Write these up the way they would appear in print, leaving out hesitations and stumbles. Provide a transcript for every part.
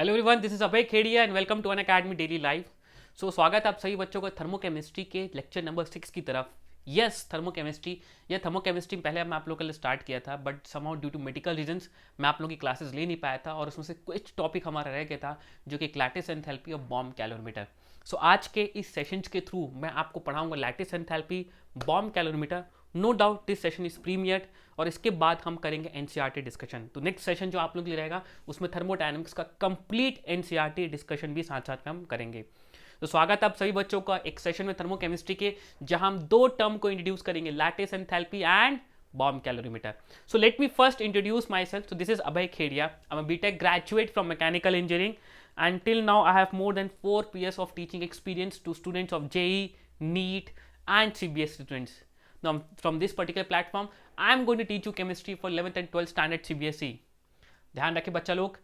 Hello everyone, this is Abhay Khedia and welcome to Unacademy daily live. स्वागत है आप सभी बच्चों का थर्मोकेमिस्ट्री के लेक्चर नंबर 6 की तरफ। Yes, thermochemistry. यह थर्मोकेमिस्ट्री पहले मैं आप लोगों के लिए स्टार्ट किया था, but somehow due to medical reasons मैं आप लोगों की क्लासेस ले नहीं पाया था और उसमें से कुछ टॉपिक हमारा रह गया था, जो कि लैटिस एंथैल्पी और बॉम्ब कैलोरीमीटर। आज के इस सेशंस के थ्रू मैं आपको पढ़ाऊंगा lattice enthalpy, bomb calorimeter. No doubt this session is premiered और इसके बाद हम करेंगे एनसीईआरटी डिस्कशन। तो नेक्स्ट सेशन जो आप लोग के लिए रहेगा उसमें थर्मोडायनेमिक्स का कंप्लीट एनसीईआरटी डिस्कशन भी साथ साथ में हम करेंगे। तो स्वागत है आप सभी बच्चों का एक सेशन में थर्मोकेमिस्ट्री के, जहां हम दो टर्म को इंट्रोड्यूस करेंगे, lattice enthalpy and bomb calorimeter. So let me first introduce myself. So this is Abhay Khedia. I'm a BTech graduate from mechanical engineering, and till now I have more than 4 years of teaching experience to students of JEE, NEET and CBSE students. Now from this particular platform I am going to teach you chemistry for 11th and 12th standard CBSE. ध्यान रखें बच्चा लोग,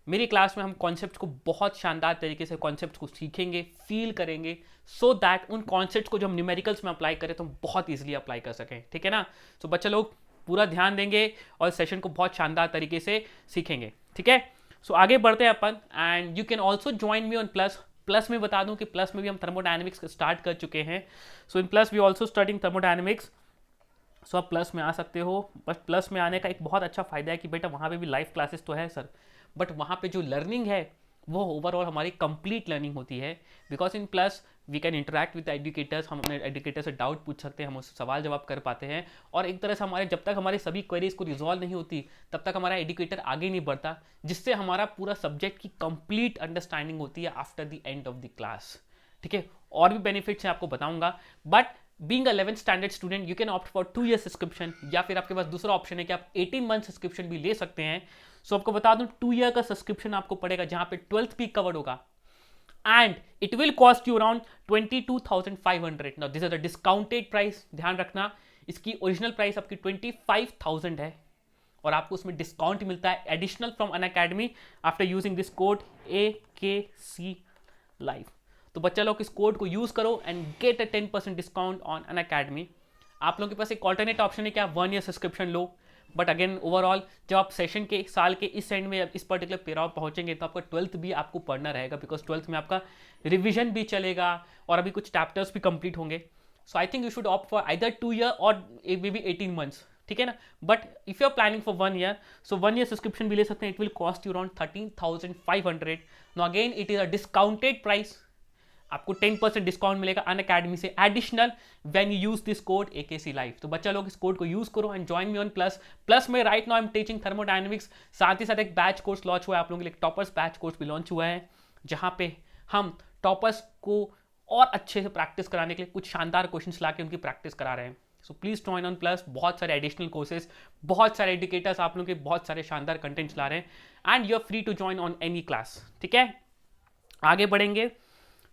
मेरी class में हम concept को बहुत शानदार तरीके से कॉन्सेप्ट को सीखेंगे, फील करेंगे, सो दैट उन कॉन्सेप्ट को जो हम न्यूमेरिकल्स में अप्लाई करें तो हम बहुत ईजिली अप्लाई कर सकें। ठीक है ना? बच्चा लोग पूरा ध्यान देंगे और सेशन को बहुत शानदार तरीके से सीखेंगे। ठीक है? आगे बढ़ते हैं अपन, and you can also join me on Plus में बता दूं कि प्लस में भी हम थर्मोडायनेमिक्स स्टार्ट कर चुके हैं। In Plus we also studying thermodynamics. आप प्लस में आ सकते हो। बट प्लस में आने का एक बहुत अच्छा फायदा है कि बेटा वहाँ पे भी लाइव क्लासेस तो है सर, बट वहाँ पे जो लर्निंग है वो ओवरऑल हमारी कंप्लीट लर्निंग होती है। Because in Plus we can interact with educators, हम अपने एजुकेटर से डाउट पूछ सकते हैं, हम उससे सवाल जवाब कर पाते हैं, और एक तरह से हमारे जब तक हमारी सभी क्वेरीज को रिजॉल्व नहीं होती तब तक हमारा एजुकेटर आगे नहीं बढ़ता, जिससे हमारा पूरा सब्जेक्ट की कंप्लीट अंडरस्टैंडिंग होती है after the end of the class. ठीक है? और भी बेनिफिट्स हैं आपको बताऊंगा, but being a 11th standard student you can opt for 2 year subscription, या फिर आपके पास दूसरा ऑप्शन है कि आप 18 month सब्सक्रिप्शन भी ले सकते हैं। आपको बता दूं 2 year का सब्सक्रिप्शन आपको पड़ेगा, जहां पे 12th भी कवर्ड होगा, and it will cost you around 22,500। Now this is the discounted price, ध्यान रखना। इसकी ओरिजिनल प्राइस आपकी 25,000 है और आपको उसमें डिस्काउंट मिलता है additional from Unacademy after using this code AKC live. तो बच्चा लोग इस कोड को यूज करो and get a 10% discount on Unacademy. आप लोगों के पास एक ऑल्टरनेट ऑप्शन है कि आप 1 year subscription low, but again overall जब आप सेशन के साल के इस एंड में इस पर्टिकुलर पेराव पहुंचेंगे तो आपका 12th भी आपको पढ़ना रहेगा, बिकॉज 12th में आपका रिविजन भी चलेगा और अभी कुछ चैप्टर्स भी कंप्लीट होंगे। I think you should opt for either 2 year और मे बी 18 months। ठीक है ना? But if you are planning for 1 year, 1 year subscription भी ले सकते हैं। It will cost you around 13,500। No again it is a discounted price, आपको 10% discount मिलेगा अन अकेडमी से additional when you use this code AKC live. तो बच्चा लोग इस कोड को यूज करो and join me on Plus में right now I am teaching thermodynamics. साथ ही साथ एक बैच कोर्स लॉन्च हुआ है आप लोगों के लिए, टॉपर्स बैच कोर्स भी लॉन्च हुआ है, जहां पे हम टॉपर्स को और अच्छे से प्रैक्टिस कराने के लिए कुछ शानदार क्वेश्चंस लाके उनकी प्रैक्टिस करा रहे हैं। Please join on plus. बहुत सारे एडिशनल कोर्सेज, बहुत सारे एजुकेटर्स आप लोगों के बहुत सारे शानदार कंटेंट ला रहे हैं, and you are free to join on any class. ठीक है? आगे बढ़ेंगे।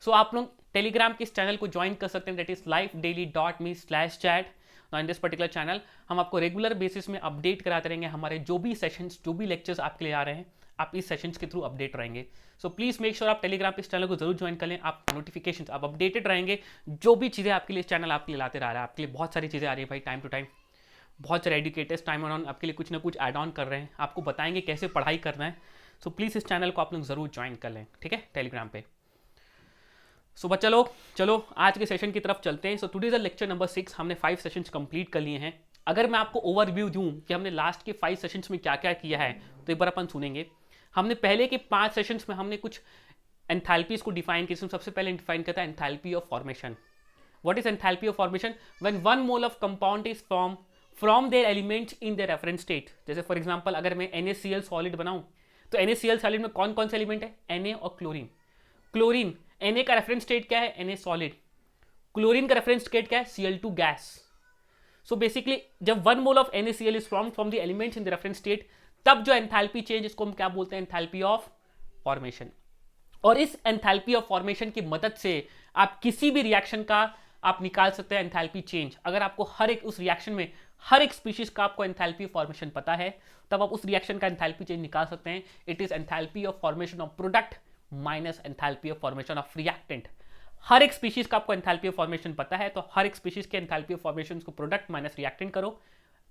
आप लोग टेलीग्राम के इस चैनल को ज्वाइन कर सकते हैं, that is lifedaily.me/chat। In this particular channel हम आपको रेगुलर बेसिस में अपडेट कराते रहेंगे, हमारे जो भी सेशंस, जो भी लेक्चर्स आपके लिए आ रहे हैं, आप इस सेशंस के थ्रू अपडेट रहेंगे। प्लीज मेक श्योर आप टेलीग्राम पे इस चैनल को जरूर ज्वाइन कर लें। आप नोटिफिकेशन, आप अपडेटेड रहेंगे, जो भी चीज़ें आपके लिए चैनल आपके लिए लाते रह रहा है। आपके लिए बहुत सारी चीज़ें आ रही है भाई, टाइम टू टाइम बहुत सारे एजुकेटर्स टाइम ऑन आपके लिए कुछ ना कुछ एड ऑन कर रहे हैं, आपको बताएंगे कैसे पढ़ाई करना है। प्लीज़ इस चैनल को आप लोग जरूर ज्वाइन कर लें। ठीक है? टेलीग्राम पे। बच्चा लोग चलो आज के सेशन की तरफ चलते हैं। Today is lecture number 6। हमने 5 सेशंस कंप्लीट कर लिए हैं। अगर मैं आपको ओवरव्यू दूं कि हमने लास्ट के 5 सेशंस में क्या क्या किया है, तो एक बार अपन सुनेंगे। हमने पहले के 5 सेशंस में हमने कुछ एंथैल्पीज को डिफाइन किया। सबसे पहले डिफाइन करता है enthalpy of formation. What is enthalpy of formation? When 1 mole of compound is form from their elements in their reference state. जैसे फॉर एग्जांपल अगर मैं NaCl सॉलिड बनाऊं, तो NaCl सॉलिड में कौन कौन से एलिमेंट है? Na और क्लोरीन। क्लोरीन, Na का रेफरेंस स्टेट क्या है? Na solid. क्लोरीन का रेफरेंस स्टेट क्या है? Cl2 gas. बेसिकली जब 1 mole of NaCl is formed from the elements in the reference state, तब जो एंथैल्पी चेंज, इसको हम क्या बोलते हैं? Enthalpy of formation. और इस एंथैल्पी ऑफ फॉर्मेशन की मदद से आप किसी भी रिएक्शन का आप निकाल सकते हैं एंथैल्पी चेंज। अगर आपको हर एक उस रिएक्शन में हर एक स्पीशीज का आपको एंथैल्पी फॉर्मेशन पता है, तब आप उस रिएक्शन का एंथैल्पी चेंज निकाल सकते हैं। It is enthalpy of formation of product minus enthalpy of formation of reactant. हर एक स्पीशीज का आपको एंथैल्पी ऑफ फॉर्मेशन पता है, तो हर एक स्पीशीज के एंथैल्पी ऑफ फॉर्मेशन को प्रोडक्ट माइनस रिएक्टेंट करो।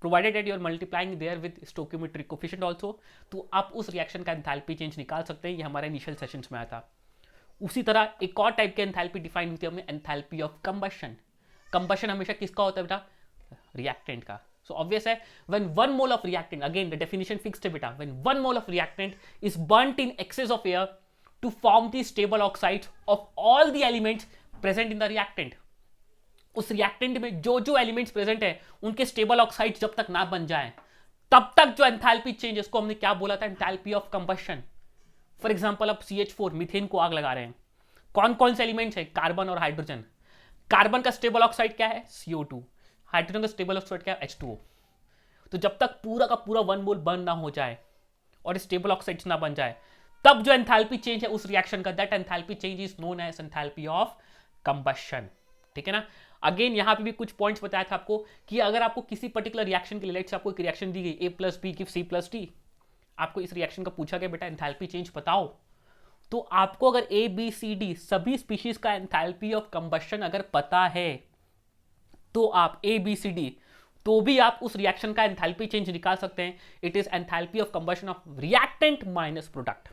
Provided that you are multiplying there with stoichiometric coefficient also, तो आप उस रिएक्शन का एंथैल्पी चेंज निकाल सकते हैं। ये हमारे इनिशियल सेशंस में आया था। उसी तरह एक और टाइप की एंथैल्पी डिफाइन होती है हमने, एंथैल्पी ऑफ कंबशन। कंबशन हमेशा किसका होता है बेटा? रिएक्टेंट का। सो ऑब्वियस है, when 1 mole of reactant, again the definition fixed है बेटा, when 1 mole of reactant is burnt in excess of air to form the stable oxides of all the elements present in the reactant. उस reactant में जो जो elements present है उनके stable oxides जब तक ना बन जाए तब तक जो एंथैल्पी चेंज, इसको हमने क्या बोला था? Enthalpy of combustion. For example आप CH4 मीथेन को आग लगा रहे हैं, कौन कौन से एलिमेंट्स है? कार्बन और हाइड्रोजन। कार्बन का स्टेबल ऑक्साइड क्या है? CO2। हाइड्रोजन का स्टेबल ऑक्साइड क्या है? H2O। तो जब तक पूरा का पूरा 1 मोल बर्न ना हो जाए और स्टेबल ऑक्साइड्स ना बन जाए, तब जो एंथैल्पी चेंज है उस रिएक्शन का, that enthalpy change is known as enthalpy of combustion. ठीक है ना? अगेन यहां पे भी कुछ पॉइंट्स बताया था आपको कि अगर आपको किसी पर्टिकुलर रिएक्शन के लिए, आपको एक रिएक्शन दी गई A+B गिव C+D, आपको इस रिएक्शन का पूछा गया बेटा एंथैल्पी चेंज बताओ, तो आपको अगर ABCD सभी स्पीशीज का एंथैल्पी ऑफ कंबशन अगर पता है तो आप ABCD तो भी आप उस रिएक्शन का एंथैल्पी चेंज निकाल सकते हैं। It is enthalpy of combustion of reactant minus product.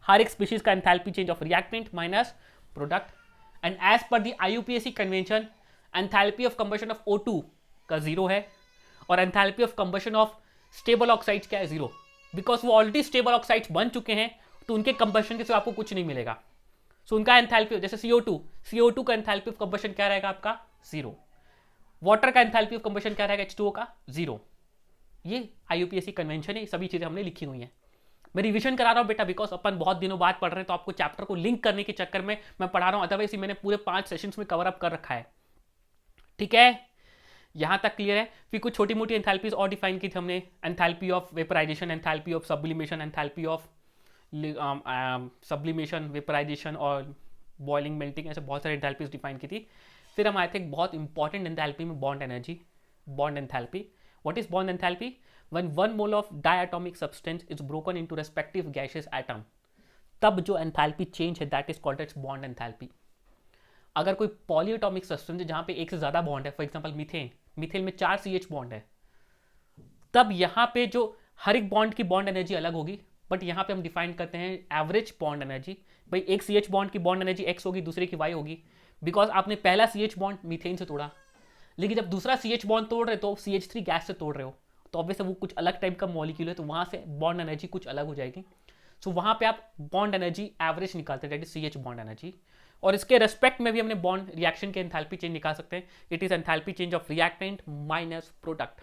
हर एक स्पीशीज का enthalpy change of reactant minus product, and as per the IUPAC convention enthalpy of combustion of O2 का 0 है और enthalpy of combustion of stable oxides क्या है? 0, because वो already stable oxides बन चुके हैं, तो उनके कंबशन के सिवा आपको कुछ नहीं मिलेगा। सो उनका एंथैल्पी, जैसे CO2 का एंथैल्पी ऑफ कंबशन क्या रहेगा आपका? 0। वाटर का एंथैल्पी ऑफ कंबशन क्या रहेगा? H2O का 0। ये IUPAC कन्वेंशन है, सभी चीजें हमने लिखी हुई हैं। मैं रिवीजन करा रहा हूं बेटा, बिकॉज अपन बहुत दिनों बाद पढ़ रहे हैं, तो आपको चैप्टर को लिंक करने के चक्कर में मैं पढ़ा रहा हूं, अदरवाइज मैंने पूरे 5 सेशंस में कवर अप कर रखा है। ठीक है, यहां तक क्लियर है? फिर कुछ छोटी मोटी एंथैल्पीज और डिफाइन की थी हमने, enthalpy of vaporisation, enthalpy of sublimation, enthalpy of sublimation, vaporisation और बॉइलिंग, मेल्टिंग, ऐसे बहुत सारी एंथैल्पीज डिफाइन की थी। फिर हम आए थे एक बहुत इंपॉर्टेंट एंथैल्पी में, bond energy, bond enthalpy. What is bond enthalpy? When 1 mole of diatomic substance is broken into respective gases atom, तब जो एंथैल्पी चेंज है that is called as bond enthalpy. अगर कोई पॉलीएटॉमिक सब्सटेंस है जहां पे एक से ज्यादा बॉन्ड है, फॉर एग्जांपल मीथेन में 4 CH बॉन्ड है, तब यहां पे जो हर एक बॉन्ड की बॉन्ड एनर्जी अलग होगी, बट यहां पे हम डिफाइन करते हैं एवरेज बॉन्ड एनर्जी। भाई एक CH बॉन्ड की बॉन्ड एनर्जी X होगी, दूसरे की Y होगी, बिकॉज आपने पहला CH बॉन्ड मीथेन से तोड़ा, लेकिन जब दूसरा CH बॉन्ड तोड़ रहे तो CH3 गैस से तोड़ रहे हो, तो ऑब्वियसली वो कुछ अलग टाइप का मॉलिक्यूल है, तो वहां से बॉन्ड एनर्जी कुछ अलग हो जाएगी। सो वहां पे आप बॉन्ड एनर्जी एवरेज निकालते हैं, that is CH bond energy. और इसके रेस्पेक्ट में भी हमने बॉन्ड रिएक्शन के एंथैल्पी चेंज निकाल सकते हैं। It is enthalpy change of reactant minus product.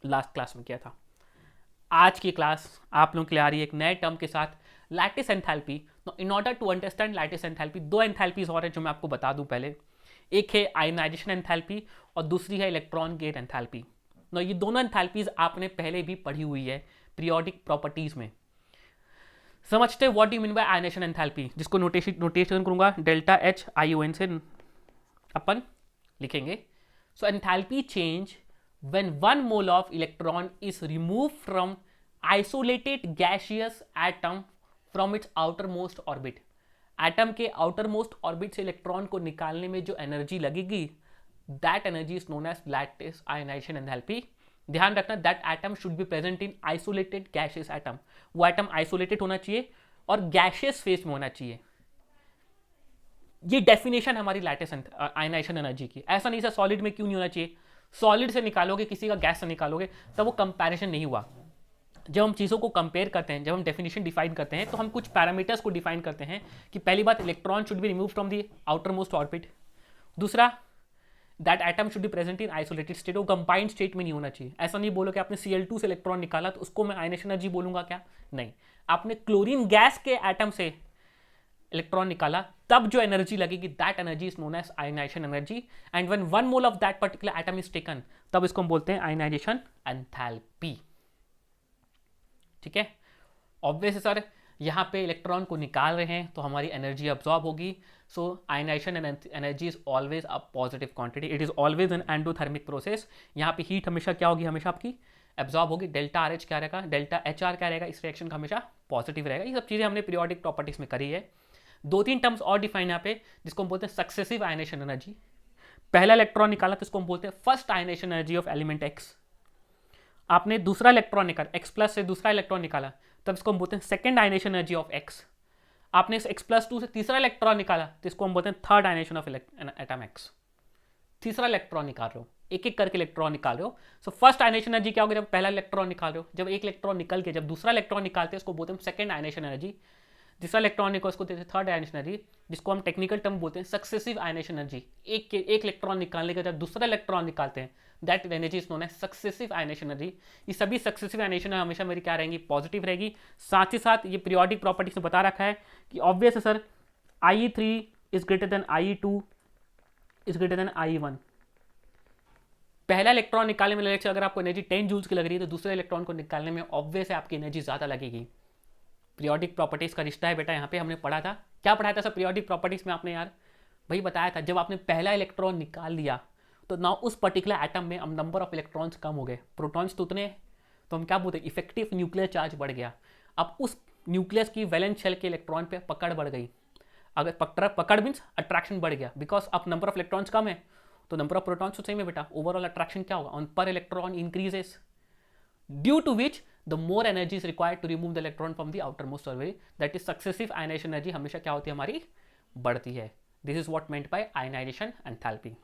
Last class में किया था। आज की क्लास आप लोगों के लिए आ रही है एक नए टर्म के साथ, lattice enthalpy. In order to understand lattice enthalpy, 2 enthalpies और है जो मैं आपको बता दूं पहले। एक है आयनाइजेशन एंथैल्पी और दूसरी है इलेक्ट्रॉन गेट एंथैल्पी। ये दोनों एंथैल्पीज आपने पहले भी पढ़ी हुई है पीरियोडिक प्रॉपर्टीज में। समझते हैं what do you mean by ionisation enthalpy, जिसको नोटेशन करूंगा डेल्टा HION से अपन लिखेंगे। So enthalpy change when 1 mole of electron is removed from isolated gaseous atom from its outermost orbit। Atom के outermost orbit से इलेक्ट्रॉन को निकालने में जो एनर्जी लगेगी, that energy is known as lattice ionization enthalpy। ध्यान रखना, that atom should be present in isolated gaseous atom। वो एटम आइसोलेटेड होना चाहिए और गैशियस फेज में होना चाहिए। ये डेफिनेशन हमारी लैटिस आयनाइजेशन एनर्जी की। ऐसा नहीं सर सॉलिड में क्यों नहीं होना चाहिए, सॉलिड से निकालोगे, किसी का गैस से निकालोगे, तब वो कंपैरिजन नहीं हुआ। जब हम चीज़ों को कंपेयर करते हैं, जब हम डेफिनेशन डिफाइन करते हैं, तो हम कुछ पैरामीटर्स को डिफाइन करते हैं कि पहली बात, electron should be remove from the outermost orbit. दूसरा, that atom should be present in isolated state, वो कंबाइंड स्टेट में नहीं होना चाहिए। ऐसा नहीं बोलो कि आपने Cl2 से इलेक्ट्रॉन निकाला तो उसको मैं आयनाइजेशन एनर्जी बोलूंगा क्या? नहीं, आपने क्लोरीन गैस के एटम से इलेक्ट्रॉन निकाला, तब जो एनर्जी लगेगी, that energy is known as ionisation energy. And when 1 mole of that particular atom is taken, तब इसको हम बोलते हैं आयनाइजेशन एंथैल्पी। ठीक है, ऑब्वियस सर यहां पे इलेक्ट्रॉन को निकाल रहे हैं तो हमारी एनर्जी अब्सॉर्ब होगी। So ionization energy is always a positive quantity, it is always an endothermic process. यहाँ पे हीट हमेशा क्या होगी, हमेशा आपकी एब्जॉर्ब होगी। डेल्टा RH क्या रहेगा, डेल्टा HR क्या रहेगा, इस रिएक्शन का हमेशा पॉजिटिव रहेगा। ये सब चीज़ें हमने पीरियोडिक प्रॉपर्टीज में करी है। 2-3 टर्म्स और डिफाइन यहाँ पे, जिसको हम बोलते हैं सक्सेसिव आयनाइजेशन एनर्जी। पहला इलेक्ट्रॉन निकाला तो इसको हम बोलते हैं first ionisation energy of element X। आपने दूसरा इलेक्ट्रॉन निकाला, एक्स प्लस से दूसरा इलेक्ट्रॉन निकाला, तब इसको हम बोलते हैं second ionisation energy of x. आपने इस एक्स प्लस टू से तीसरा इलेक्ट्रॉन निकाला तो इसको हम बोलते हैं third ionisation of atom x. तीसरा इलेक्ट्रॉन निकाल रहे हो, एक एक करके इलेक्ट्रॉन निकाल रहे हो। सो फर्स्ट आयनेशन एनर्जी क्या होगी? जब पहला इलेक्ट्रॉन निकाल रहे हो, जब एक इलेक्ट्रॉन निकल के जब दूसरा इलेक्ट्रॉन निकालते हैं उसको बोलते हैं सेकंड आयनेशन एनर्जी। दूसरा इलेक्ट्रॉन निकल उसको देते हैं थर्ड आयनेशन एनर्जी, जिसको हम टेक्निकल टर्म बोलते हैं सक्सेसिव आयनेशन एनर्जी। एक इलेक्ट्रॉन निकालने का जब दूसरा इलेक्ट्रॉन निकालते हैं that energy is known as successive ionisation energy. ये सभी सक्सेसिव आयनेशन हमेशा मेरी क्या रहेंगी? पॉजिटिव रहेगी। साथ ही साथ ये पीरियोडिक प्रॉपर्टी से बता रखा है कि ऑब्वियस है sir, IE3 is greater than IE2 is greater than IE1। पहला इलेक्ट्रॉन निकालने में लगेगा अगर आपको एनर्जी 10 जूल्स की लग रही है तो दूसरे इलेक्ट्रॉन को निकालने में ऑब्वियस है आपकी एनर्जी ज़्यादा लगेगी। पीरियोडिक प्रॉपर्टीज़ का रिश्ता है बेटा, यहाँ पे हमने पढ़ा था। क्या पढ़ाया था सर पीरियोडिक प्रॉपर्टीज़ में आपने? यार भाई बताया था, जब आपने पहला इलेक्ट्रॉन निकाल लिया तो ना उस पर्टिकुलर एटम में अब नंबर ऑफ इलेक्ट्रॉन्स कम हो गए, प्रोटॉन्स तो उतने, तो हम क्या बोलते हैं? इफेक्टिव न्यूक्लियर चार्ज बढ़ गया। अब उस न्यूक्लियस की वैलेंस शेल के इलेक्ट्रॉन पे पकड़ बढ़ गई। अगर पकड़ मीन्स अट्रैक्शन बढ़ गया, बिकॉज अब नंबर ऑफ इलेक्ट्रॉन्स कम है तो नंबर ऑफ प्रोटॉन्स तो सेम है बेटा। ओवरऑल अट्रैक्शन क्या होगा? ऑन पर electron increases, due to which the more energy is required to remove the electron from the outermost survey, that is successive ionisation energy हमेशा क्या होती है? हमारी बढ़ती है। This is what meant by ionisation enthalpy.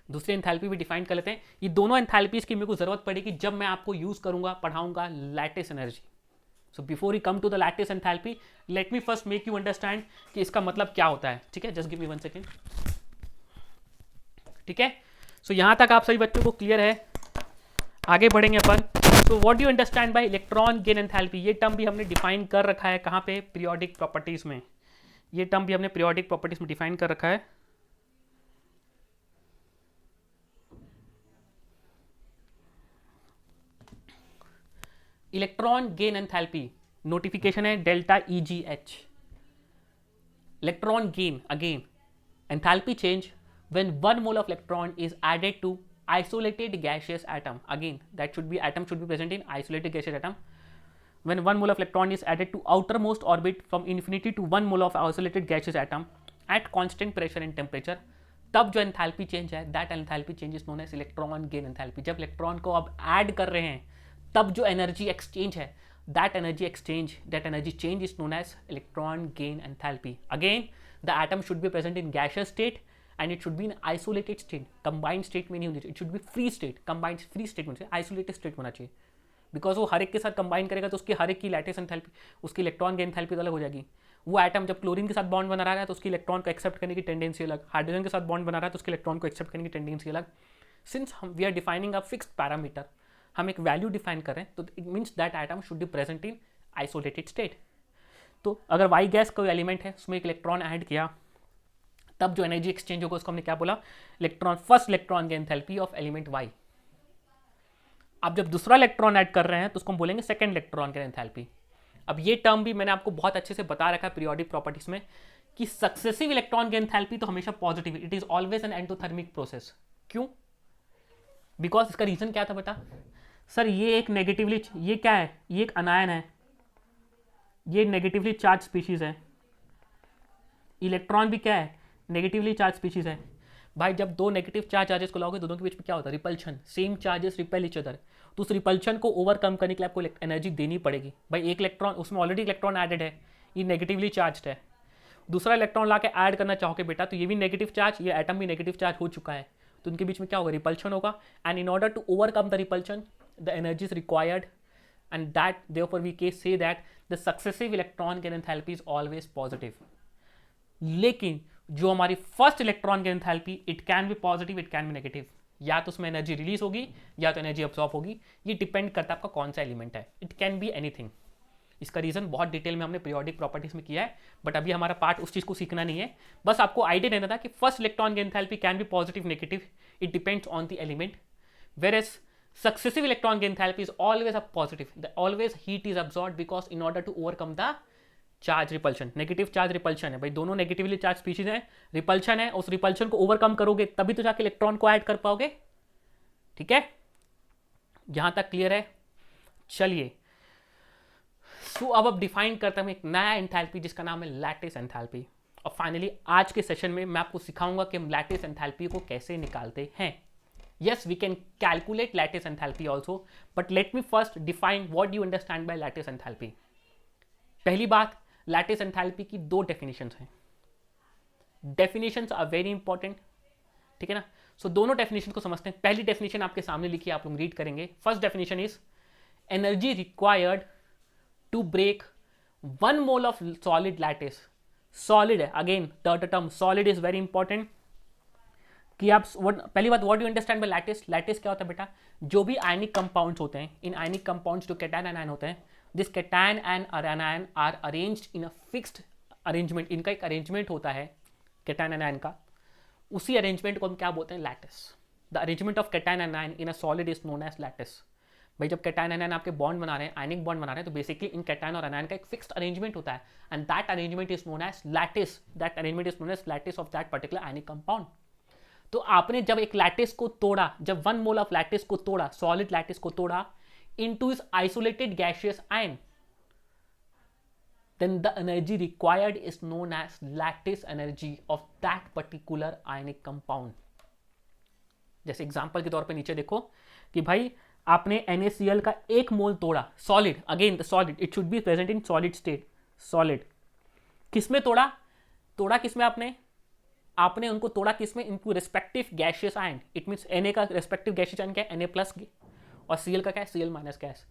दूसरी enthalpy भी define कर लेते हैं। ये दोनों एंथैल्पीज की मेरे को जरूरत पड़ेगी जब मैं आपको यूज करूंगा, पढ़ाऊंगा lattice energy. So before you come to the lattice enthalpy, let me first make you understand कि इसका मतलब क्या होता है। ठीक है, जस्ट गिव मी 1 सेकेंड। ठीक है, सो यहां तक आप सभी बच्चों को क्लियर है? आगे बढ़ेंगे अपन। So what do you understand by electron gain enthalpy? ये टर्म भी हमने डिफाइन कर रखा है कहां पे? पीरियोडिक प्रॉपर्टीज में। ये टर्म भी हमने पीरियोडिक प्रॉपर्टीज में डिफाइन कर रखा है। इलेक्ट्रॉन गेन एंथैल्पी नोटिफिकेशन है delta EGH। Electron gain again enthalpy change when 1 mole of electron is added to isolated gaseous atom. Again, that should be atom should be present in isolated gaseous atom. When 1 mole of electron is added to outermost orbit from infinity to 1 mole of isolated gaseous atom at constant pressure and temperature, तब जो enthalpy change है that enthalpy change is known as electron gain enthalpy. जब electron को अब add कर रहे हैं तब जो एनर्जी एक्सचेंज है that energy change is known as electron gain enthalpy. Again the atom should be present in gaseous state and it should be in isolated state, combined state में नहीं होनी चाहिए, it should be free state, combined free state में isolated state होना चाहिए, because वो हर एक के साथ कंबाइन करेगा तो उसकी हर एक की लैटिस एंथैल्पी, उसकी इलेक्ट्रॉन गेन एंथैल्पी अलग हो जाएगी। वो एटम जब क्लोरीन के साथ बॉन्ड बना रहा है तो उसकी इलेक्ट्रॉन को एक्सेप्ट करने की टेंडेंसी अलग, हाइड्रोजन के साथ बॉन्ड बना रहा है तो उसके इलेक्ट्रॉन को एक्सेप्ट करने की टेंडेंसी अलग। सिंस हम we are defining a fixed parameter, हम एक वैल्यू डिफाइन कर रहे हैं तो it means that atom should be present in isolated state. तो अगर वाई गैस कोई एलिमेंट है उसमें एक इलेक्ट्रॉन ऐड किया तब जो एनर्जी एक्सचेंज होगा उसको हमने क्या बोला? Electron first electron gain enthalpy of element Y. अब जब दूसरा इलेक्ट्रॉन ऐड कर रहे हैं तो उसको हम बोलेंगे सेकंड इलेक्ट्रॉन गेन एंथैल्पी। अब ये टर्म भी मैंने आपको बहुत अच्छे से बता रखा है पीरियोडिक प्रॉपर्टीज में कि सक्सेसिव इलेक्ट्रॉन गेन एंथैल्पी तो हमेशा positive, it is always an endothermic process. क्यों? बिकॉज इसका रीजन क्या था बेटा? सर ये एक नेगेटिवली, ये क्या है? ये एक अनायन है, ये नेगेटिवली चार्ज स्पीशीज है। इलेक्ट्रॉन भी क्या है? नेगेटिवली चार्ज स्पीशीज है। भाई जब दो नेगेटिव चार्ज चार्जेस को लाओगे दोनों के बीच में क्या होता है? Repulsion. Same charges repel each other, तो उस रिपल्शन को ओवरकम करने के लिए आपको एनर्जी देनी पड़ेगी। भाई एक इलेक्ट्रॉन, उसमें ऑलरेडी इलेक्ट्रॉन एडेड है, ये नेगेटिवली चार्ज है, दूसरा इलेक्ट्रॉन ला के ऐड करना चाहोगे बेटा तो ये भी नेगेटिव चार्ज, ये एटम भी नेगेटिव चार्ज हो चुका है, तो उनके बीच में क्या होगा? रिपल्शन होगा। And in order to overcome the repulsion the energy is required and that therefore we can say that the successive electron gain enthalpy is always positive. लेकिन जो हमारी first electron gain enthalpy it can be positive, it can be negative, या तो उसमें energy release होगी या तो energy absorb होगी। ये डिपेंड करता है आपका कौन सा एलिमेंट है, इट कैन बी एनीथिंग। इसका रीजन बहुत डिटेल में हमने पीरियोडिक प्रॉपर्टीज में किया है, बट अभी हमारा पार्ट उस चीज को सीखना नहीं है। बस आपको आइडिया देना था कि first electron gain enthalpy can be positive, negative, it depends on the element, whereas successive electron gain enthalpy is always a positive, always heat is absorbed because in order to overcome the charge repulsion. Negative charge repulsion है भाई, दोनों negatively charge species हैं, repulsion है, उस repulsion को overcome करोगे तभी तो जाके इलेक्ट्रॉन को ऐड कर पाओगे। ठीक है, यहां तक क्लियर है? चलिए सो अब डिफाइन करता हूं एक नया एंथैल्पी जिसका नाम है लैटिस एंथैल्पी। और फाइनली आज के सेशन में मैं आपको सिखाऊंगा कि हम लैटिस एंथैल्पी को कैसे निकालते हैं। Yes, we can calculate lattice enthalpy also, but let me first define what you understand by lattice enthalpy. पहली बात, lattice enthalpy की दो definitions हैं. Definitions are very important, ठीक है ना. सो दोनों डेफिनेशन को समझते हैं. पहली डेफिनेशन आपके सामने लिखी है, आप लोग रीड करेंगे. First definition is energy required to break 1 mole of solid lattice. Solid है, again the term solid is very important. कि आप पहली बात, what you understand by lattice. Lattice क्या होता है बेटा, जो भी आयनिक कंपाउंड्स होते हैं, इन आयनिक कंपाउंड्स जो कैटायन एनायन होते हैं, this cation and anion are arranged in a fixed arrangement. इनका एक अरेंजमेंट होता है कैटायन एनायन का, उसी अरेंजमेंट को हम क्या बोलते हैं, lattice. The arrangement of cation anion in a solid is known as lattice. भाई जब कैटायन एनायन आपके बॉन्ड बना रहे हैं, आयनिक बॉन्ड बना रहे हैं, तो बेसिकली इन कैटायन और एनायन का एक फिक्स्ड अरेंजमेंट होता है, and that arrangement is known as lattice. That arrangement is known as lattice of that particular ionic compound. तो आपने जब एक लैटिस को तोड़ा, जब 1 मोल ऑफ लैटिस को तोड़ा, सॉलिड लैटिस को तोड़ा into is isolated gaseous ion, then the energy required is known as lattice energy of that particular ionic compound. जैसे एग्जांपल के तौर पे नीचे देखो कि भाई आपने NaCl का 1 मोल तोड़ा, solid, again the solid, it should be present in solid state. Solid किसमें तोड़ा, तोड़ा किसमें आपने उनको तोड़ा किसमें, इनको respective gaseous ion. It means Na का रिस्पेक्टिव गैसियस आयन क्या है, Na प्लस, और Cl का क्या है, Cl माइनस गैस.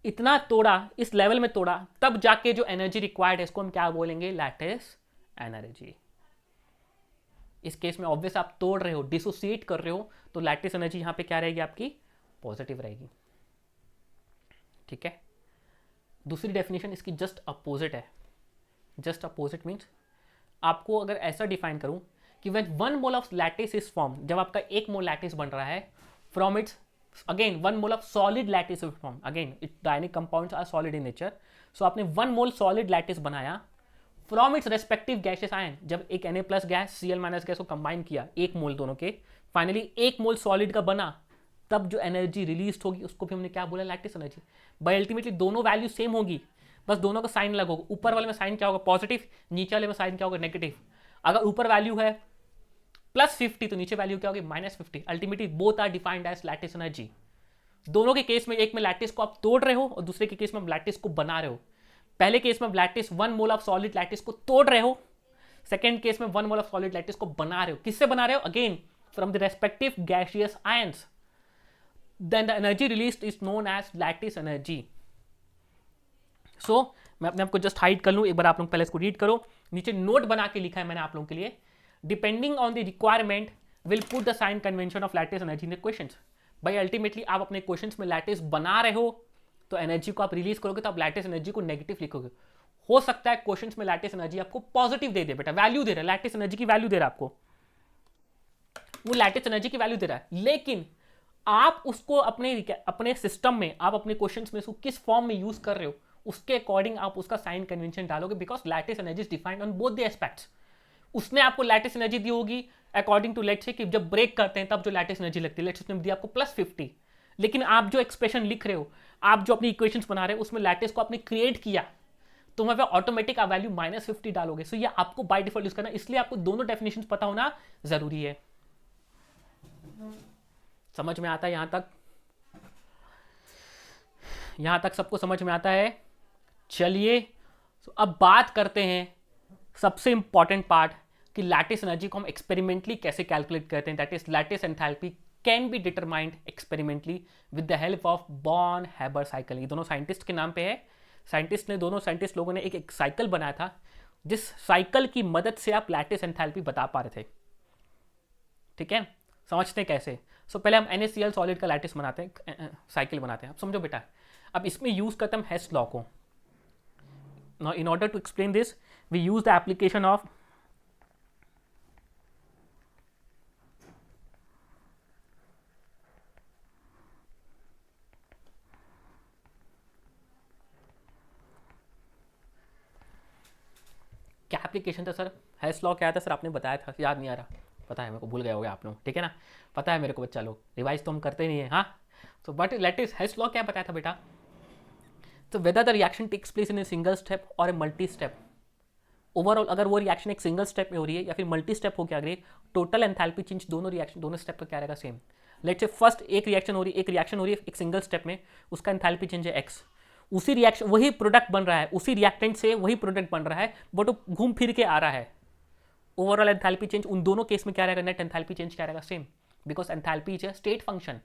इतना तोड़ा, इस लेवल में तोड़ा, तब जाके जो एनर्जी रिक्वायर्ड है इसको हम क्या बोलेंगे, लैटिस एनर्जी. इस केस में ऑब्वियस आप तोड़ रहे हो, डिसोसिएट कर रहे हो, तो लैटिस एनर्जी यहां पे क्या रहेगी आपकी, पॉजिटिव रहेगी. ठीक है. दूसरी डेफिनेशन इसकी जस्ट अपोजिट है. जस्ट अपोजिट मीन्स आपको अगर ऐसा डिफाइन करूं कि when 1 mole of lattice is form, जब आपका 1 मोल लैटिस बन रहा है from its, again 1 mole of solid lattice is formed. Again the ionic compounds are solid in nature, so आपने 1 mole solid lattice बनाया from its respective gaseous ion. जब एक Na plus gas Cl minus gas को combine किया 1 मोल दोनों के, finally 1 मोल solid का बना, तब जो एनर्जी रिलीज होगी उसको भी हमने क्या बोला, लैटिस एनर्जी. बाय अल्टीमेटली दोनों वैल्यू सेम होगी, बस दोनों का साइन अलग होगा. ऊपर वाले में साइन क्या होगा, पॉजिटिव, नीचे वाले में साइन क्या होगा, नेगेटिव. अगर ऊपर वैल्यू है +50 तो नीचे वैल्यू क्या होगी, -50. Ultimately both are defined as lattice energy. दोनों के केस में, एक में लैटिस को आप तोड़ रहे हो और दूसरे के केस में लैटिस को बना रहे हो. पहले केस में lattice 1 mole of solid lattice को तोड़ रहे हो, सेकेंड केस में 1 मोल ऑफ सॉलिड लैटिस को बना रहे हो. किससे बना रहे हो, again from the respective gaseous ions. Then the energy released is known as lattice energy. So मैं अपने आपको जस्ट हाइड कर लूं, एक बार आप लोग पहले इसको रीड करो. नीचे नोट बना के लिखा है मैंने आप लोगों के लिए, depending on the requirement will put the sign convention of lattice energy in the questions. भाई अल्टीमेटली आप अपने क्वेश्चंस में लैटिस बना रहे हो, तो एनर्जी को आप रिलीज करोगे तो आप लैटिस एनर्जी को नेगेटिव लिखोगे. हो सकता है क्वेश्चंस में लैटिस एनर्जी आपको पॉजिटिव दे दे, बेटा वैल्यू दे रहा है, लैटिस एनर्जी की वैल्यू दे रहा है आपको, वो लैटिस एनर्जी की वैल्यू दे रहा है, लेकिन आप उसको अपने सिस्टम में, आप अपने क्वेश्चंस में उसको किस फॉर्म में यूज कर रहे हो, उसके अकॉर्डिंग आप उसका साइन कन्वेंशन डालोगे, because lattice energy is defined on both the aspects. उसने आपको लैटिस एनर्जी दी होगी अकॉर्डिंग टू, लेट्स से कि जब ब्रेक करते हैं तब जो लैटिस एनर्जी लगती है, लेट्स उसने दिया आपको +50, लेकिन आप जो एक्सप्रेशन लिख रहे हो, आप जो अपनी इक्वेशंस बना रहे हो, उसमें लैटिस को आपने क्रिएट किया, तो वहां पे ऑटोमेटिक आप वैल्यू -50 डालोगे. सो ये आपको बाय डिफॉल्ट यूज करना, इसलिए आपको दोनों डेफिनेशंस पता होना जरूरी है. समझ में आता है यहां तक? यहां तक सबको समझ में आता है? चलिए अब बात करते हैं सबसे इंपॉर्टेंट पार्ट कि लैटिस एनर्जी को हम एक्सपेरिमेंटली कैसे कैलकुलेट करते हैं. That is lattice enthalpy can be determined experimentally with the help of born Haber cycle. ये दोनों साइंटिस्ट के नाम पे है. दोनों साइंटिस्ट लोगों ने एक साइकिल बनाया था, जिस साइकिल की मदद से आप लैटिस एंथैल्पी बता पा रहे थे. ठीक है, समझते हैं कैसे. सो पहले हम NaCl सॉलिड का लैटिस बनाते हैं, साइकिल बनाते हैं. अब समझो बेटा, अब इसमें यूज करते हैं हेस लॉ को. Now in order to explain this, we use the application of क्या एप्लीकेशन था सर, हेस लॉ क्या था सर, आपने बताया था, याद नहीं आ रहा, पता है मेरे को, भूल गए होगे आप लोग, ठीक है ना, पता है मेरे को बच्चा लोग, रिवाइज तो हम करते नहीं है. हाँ, तो बट लेटिस हेस लॉ क्या बताया था बेटा, तो whether the reaction takes place in a single step और ए मल्टी स्टेप, ओवरऑल अगर वो रिएक्शन एक सिंगल स्टेप में हो रही है या फिर मल्टी स्टेप हो क्या, अगर टोटल एंथैल्पी चेंज दोनों रिएक्शन दोनों स्टेप का क्या रहेगा, सेम. लेट्स से फर्स्ट एक रिएक्शन हो रही है एक सिंगल स्टेप में, उसका एंथैल्पी चेंज है x, उसी रिएक्शन वही प्रोडक्ट बन रहा है, उसी रिएक्टेंट से वही प्रोडक्ट बन रहा है, बट वो घूम फिर के आ रहा है। ओवरऑल एंथैल्पी चेंज उन दोनों केस में क्या रहेगा, नेट एंथैल्पी चेंज क्या रहेगा, same, because enthalpy is a state function,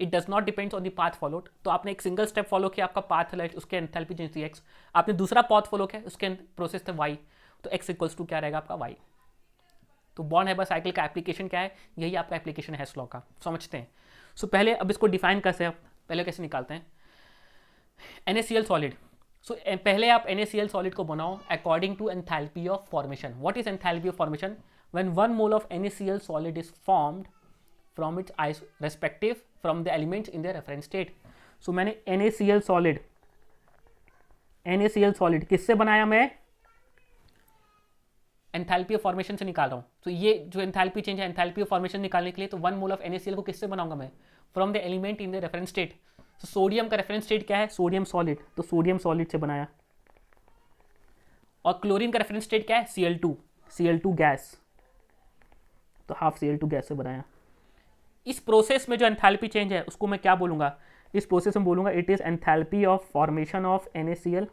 it does not depends on the path followed. तो आपने एक सिंगल स्टेप फॉलो किया, आपका पाथ है उसके एंथैल्पी चेंज थी x, आपने दूसरा पाथ फॉलो किया, उसके प्रोसेस थे y, तो x इक्वल्स टू क्या रहेगा आपका y। तो बॉर्न हाइबर साइकिल का एप्लीकेशन क्या है, यही आपका एप्लीकेशन है हेस लॉ का, समझते हैं। सो पहले अब इसको डिफाइन कैसे हैं, पहले कैसे निकालते हैं NaCl सॉलिड। सो पहले आप NaCl सॉलिड को बनाओ according to enthalpy of formation. What is enthalpy of formation, when 1 mole of NaCl solid is formed from its respective from the elements in the reference state. So मैंने NaCl solid किससे बनाया, मैं enthalpy of formation से निकाल रहा हूँ। तो ये जो एंथैल्पी चेंज है, एंथैल्पी ऑफ फॉर्मेशन निकालने के लिए, तो 1 मोल ऑफ NaCl को किससे बनाऊंगा मैं, from the element in the reference state. तो सोडियम का रेफरेंस स्टेट क्या है, सोडियम सॉलिड, तो सोडियम सॉलिड से बनाया। और क्लोरीन का रेफरेंस स्टेट क्या है, Cl2 गैस, तो हाफ Cl2 गैस से बनाया। इस प्रोसेस में जो एंथैल्पी चेंज है उसको मैं क्या बोलूंगा, इस प्रोसेस में बोलूंगा it is enthalpy of formation of NaCl।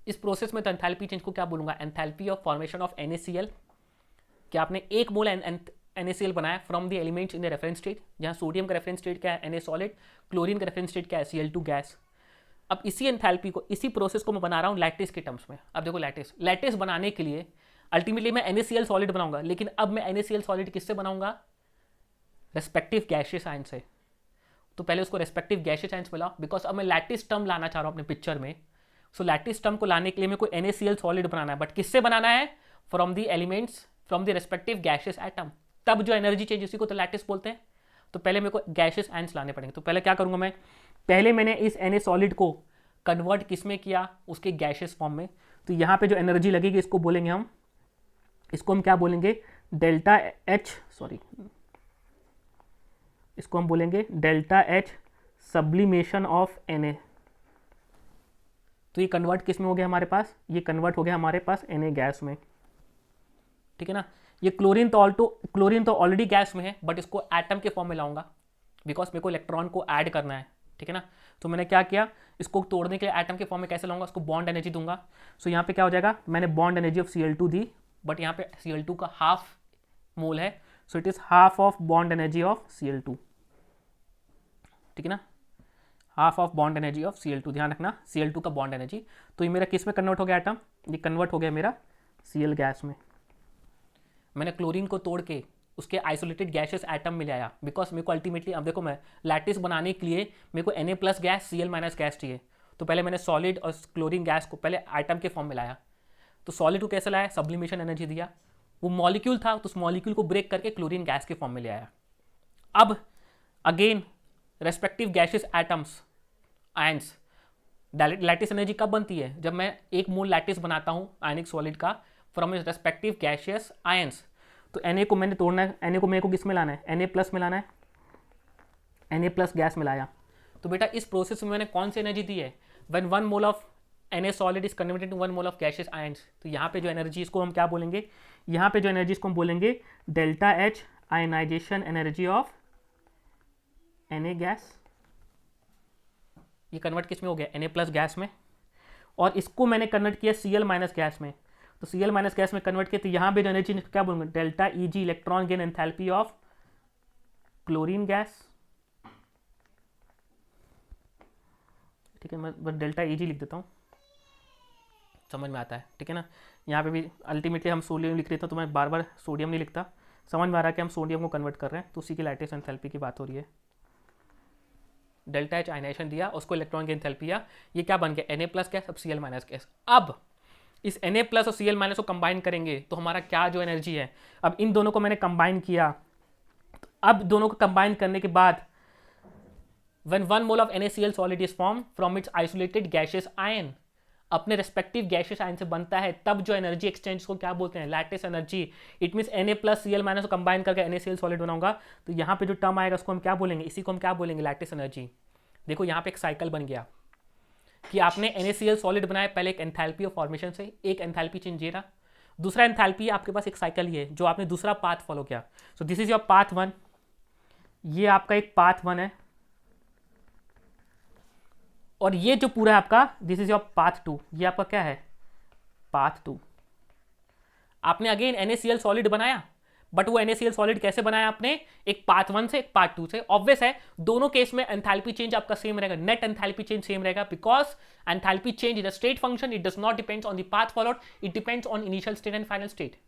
इस प्रोसेस में तो एंथैल्पी चेंज को क्या बोलूंगा, enthalpy of formation of NaCl। कि आपने एक मोल NaCl बनाया from the elements in the reference state, जहां सोडियम का रेफरेंस स्टेट क्या है, Na सॉलिड, क्लोरीन का रेफरेंस स्टेट क्या है, Cl2 गैस। अब इसी एंथैल्पी को, इसी प्रोसेस को मैं बना रहा हूँ लैटिस के टर्म्स में। अब देखो लैटिस बनाने के लिए अल्टीमेटली मैं NaCl सॉलिड बनाऊंगा, लेकिन अब मैं NaCl सॉलिड किससे बनाऊंगा, रेस्पेक्टिव गैशियस आयन से। तो पहले उसको रेस्पेक्टिव गैशियस आयन मिला, बिकॉज अब मैं लैटिस टर्म लाना चाह रहा हूँ अपने पिक्चर में। सो लैटिस टर्म को लाने के लिए मेरे को NaCl सॉलिड बनाना है, बट किससे बनाना है, from the elements from the respective gaseous atom. तब जो एनर्जी चेंज, उसी को तो लैटिस बोलते हैं। तो पहले मेरे को गैशियस आयंस लाने पड़ेंगे। तो पहले क्या करूंगा मैं, पहले मैंने इस Na सॉलिड को कन्वर्ट किस में किया, उसके गैशियस फॉर्म में। तो यहाँ पे जो एनर्जी लगेगी इसको बोलेंगे हम, इसको हम क्या बोलेंगे, डेल्टा एच, सॉरी इसको हम बोलेंगे delta H sublimation of Na। तो ये कन्वर्ट किस में हो गया हमारे पास, ये कन्वर्ट हो गया हमारे पास Na गैस में, ठीक है ना। ये क्लोरीन तो ऑलरेडी गैस में है, बट इसको एटम के फॉर्म में लाऊंगा, बिकॉज मेरे को इलेक्ट्रॉन को ऐड करना है, ठीक है ना। तो मैंने क्या किया, इसको तोड़ने के लिए एटम के फॉर्म में कैसे लाऊंगा, उसको बॉन्ड एनर्जी दूंगा। सो यहाँ पे क्या हो जाएगा, मैंने bond energy of Cl2 the, but यहाँ पे Cl2 का हाफ मोल है, सो it is half of bond energy of Cl2, ठीक है ना, half of bond energy of Cl2, ध्यान रखना Cl2 का बॉन्ड एनर्जी। तो ये मेरा किस में कन्वर्ट हो गया एटम, ये कन्वर्ट हो गया मेरा Cl गैस में। मैंने क्लोरीन को तोड़ के उसके आइसोलेटेड गैसेस एटम में ले आया, बिकॉज मेरे को अल्टीमेटली, अब देखो मैं लैटिस बनाने के लिए मेरे को Na plus gas Cl minus gas चाहिए। तो पहले मैंने सॉलिड और क्लोरीन गैस को पहले एटम के फॉर्म में लाया। तो सॉलिड को कैसे लाया, सब्लिमेशन एनर्जी दिया, वो मॉलिक्यूल था, तो उस मॉलिक्यूल को ब्रेक करके क्लोरीन गैस के फॉर्म में ले आया। अब again respective gases atoms ions, lattice energy कब बनती है, जब मैं एक मोल लैटिस बनाता हूँ आयनिक सॉलिड का from is respective gaseous ions. तो Na को मैंने तोड़ना है, Na को मेरे को किस में लाना है, Na प्लस में लाना है, Na प्लस गैस में लाया। तो बेटा इस प्रोसेस में मैंने कौन सी एनर्जी दी है, when 1 mole of Na solid is converted to 1 mole of gaseous ions. तो यहाँ पे जो एनर्जी इसको हम क्या बोलेंगे, यहाँ पे जो एनर्जी इसको हम बोलेंगे delta H ionisation energy of Na gas. ये कन्वर्ट किस में हो गया, Na प्लस गैस में, और इसको मैंने कन्वर्ट किया Cl माइनस गैस में। तो Cl माइनस गैस में कन्वर्ट किया, तो यहाँ पे जो एनर्जी क्या बोलूँगा, delta Eg electron gain enthalpy of chlorine gas, ठीक है। मैं बस डेल्टा Eg लिख देता हूँ, समझ में आता है, ठीक है ना। यहाँ पे भी अल्टीमेटली हम सोडियम लिख रहे थे, तो मैं बार बार सोडियम नहीं लिखता, समझ में आ रहा है कि हम सोडियम को कन्वर्ट कर रहे हैं, तो उसी की लैटिस एंथैल्पी की बात हो रही है। डेल्टा एच आयनाइजेशन दिया, उसको इलेक्ट्रॉन की एंथैल्पी दिया, ये क्या बन गया, Na प्लस गैस, अब Cl माइनस गैस। अब इस Na प्लस और Cl माइनस को कंबाइन करेंगे तो हमारा क्या जो एनर्जी है, अब इन दोनों को मैंने कंबाइन किया, तो अब दोनों को कंबाइन करने के बाद when 1 mole of NaCl solid is form from its isolated gaseous ion, अपने रेस्पेक्टिव गैशियस आयन से बनता है, तब जो एनर्जी एक्सचेंज को क्या बोलते हैं, lattice energy. It means Na plus Cl minus को कंबाइन करके NaCl सॉलिड बनाऊंगा, तो यहाँ पे जो टर्म आएगा उसको हम क्या बोलेंगे, इसी को हम क्या बोलेंगे, लैटिस एनर्जी। देखो यहाँ पे एक साइकिल बन गया कि आपने NaCl सॉलिड बनाया पहले एक एंथैल्पी ऑफ फॉर्मेशन से, एक एंथैल्पी चेंज ये रहा, दूसरा एंथैल्पी आपके पास एक साइकिल ही है जो आपने दूसरा पाथ फॉलो किया। So this is your path 1, ये आपका एक पाथ 1 है, और ये जो पूरा है आपका दिस इज योर पाथ 2, ये आपका क्या है पाथ 2। आपने अगेन NaCl सॉलिड बनाया, बट वो NaCl सॉलिड कैसे बनाया आपने, एक पाथ 1 से एक पाथ 2 से। ऑब्वियस है दोनों केस में एंथैल्पी चेंज आपका सेम रहेगा, नेट एंथैल्पी चेंज सेम रहेगा, because enthalpy change is a state function, it does not depends on the path followed, it depends on initial state and final state.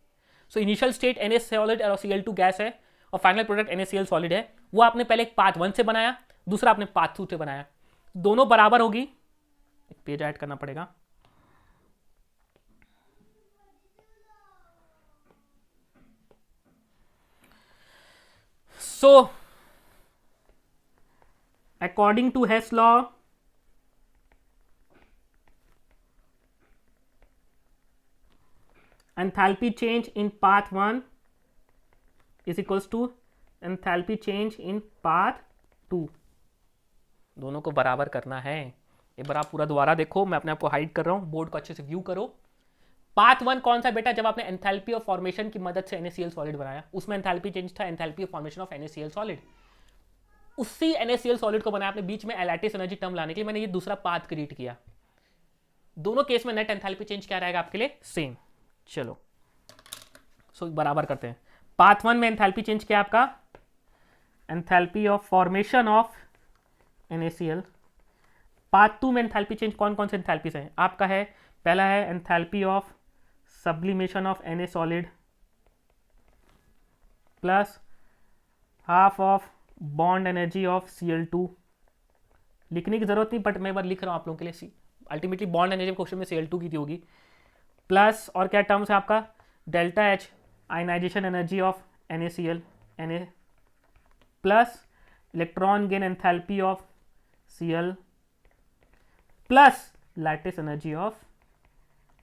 So initial state Na solid और Cl2 gas है, और final product NaCl solid है, वो आपने पहले एक path 1 से बनाया, दूसरा आपने पाथ 2 से बनाया, दोनों बराबर होगी। एक पेज ऐड करना पड़ेगा। So, according to Hess law, enthalpy change in path 1 is equals to enthalpy change in path 2। दोनों को बराबर करना है। एक बार आप पूरा दोबारा देखो, मैं अपने आप को हाइड कर रहा हूं, बोर्ड को अच्छे से व्यू करो। पाथ 1 कौन सा बेटा, जब आपने एंथैल्पी ऑफ फॉर्मेशन की मदद से NaCl सॉलिड बनाया, उसमें एंथैल्पी चेंज था, enthalpy of formation of NaCl solid. उसी NaCl सॉलिड को बनाया आपने, बीच में लैटिस एनर्जी टर्म लाने के लिए मैंने ये दूसरा पाथ क्रिएट किया। दोनों केस में नेट एंथैल्पी चेंज क्या रहेगा आपके लिए, सेम। चलो सो बराबर करते हैं। पाथ 1 में एंथैल्पी चेंज क्या आपका, enthalpy of formation of NaCl। Path 2 में एंथैल्पी चेंज कौन कौन से एंथैल्पीज हैं आपका, है पहला है enthalpy of sublimation of Na solid plus half of bond energy of Cl2। लिखने की जरूरत नहीं, बट मैं बार लिख रहा हूं आप लोगों के लिए। अल्टीमेटली बॉन्ड एनर्जी क्वेश्चन में Cl2 की थी होगी, प्लस और क्या टर्म्स है आपका, delta H ionisation energy of NaCl Na plus electron gain enthalpy of Cl plus lattice energy of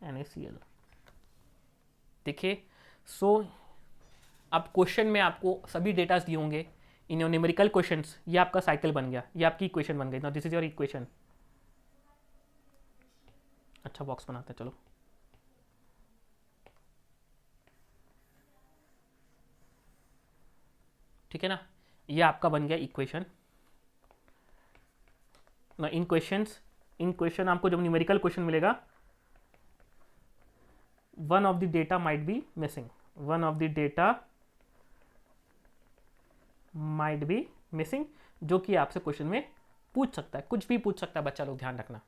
NaCl। देखिए सो अब क्वेश्चन में आपको सभी डेटास दिए होंगे इन योर न्यूमेरिकल क्वेश्चंस, ये आपका साइकिल बन गया, ये आपकी इक्वेशन बन गई। Now this is your equation. अच्छा बॉक्स बनाते हैं, चलो ठीक है ना, ये आपका बन गया इक्वेशन। ना इन क्वेश्चन आपको जब न्यूमेरिकल क्वेश्चन मिलेगा, one of the data might be missing, one of the data might be missing, जो कि आपसे क्वेश्चन में पूछ सकता है, कुछ भी पूछ सकता है बच्चा लोग, ध्यान रखना।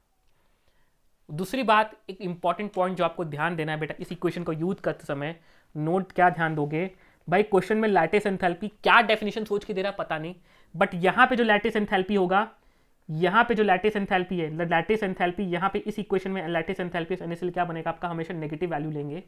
दूसरी बात, एक इंपॉर्टेंट पॉइंट जो आपको ध्यान देना है बेटा, इस इक्वेशन को यूज करते समय नोट क्या ध्यान दोगे भाई, क्वेश्चन में लैटिस एंथैल्पी क्या डेफिनेशन सोच के दे रहा पता नहीं, बट यहां पे जो लैटिस एंथैल्पी होगा, यहाँ पे जो लैटिस एंथैल्पी है, लैटिस एंथैल्पी यहाँ पे इस इक्वेशन में लैटिस एंथैल्पी NaCl क्या बनेगा आपका, हमेशा नेगेटिव वैल्यू लेंगे,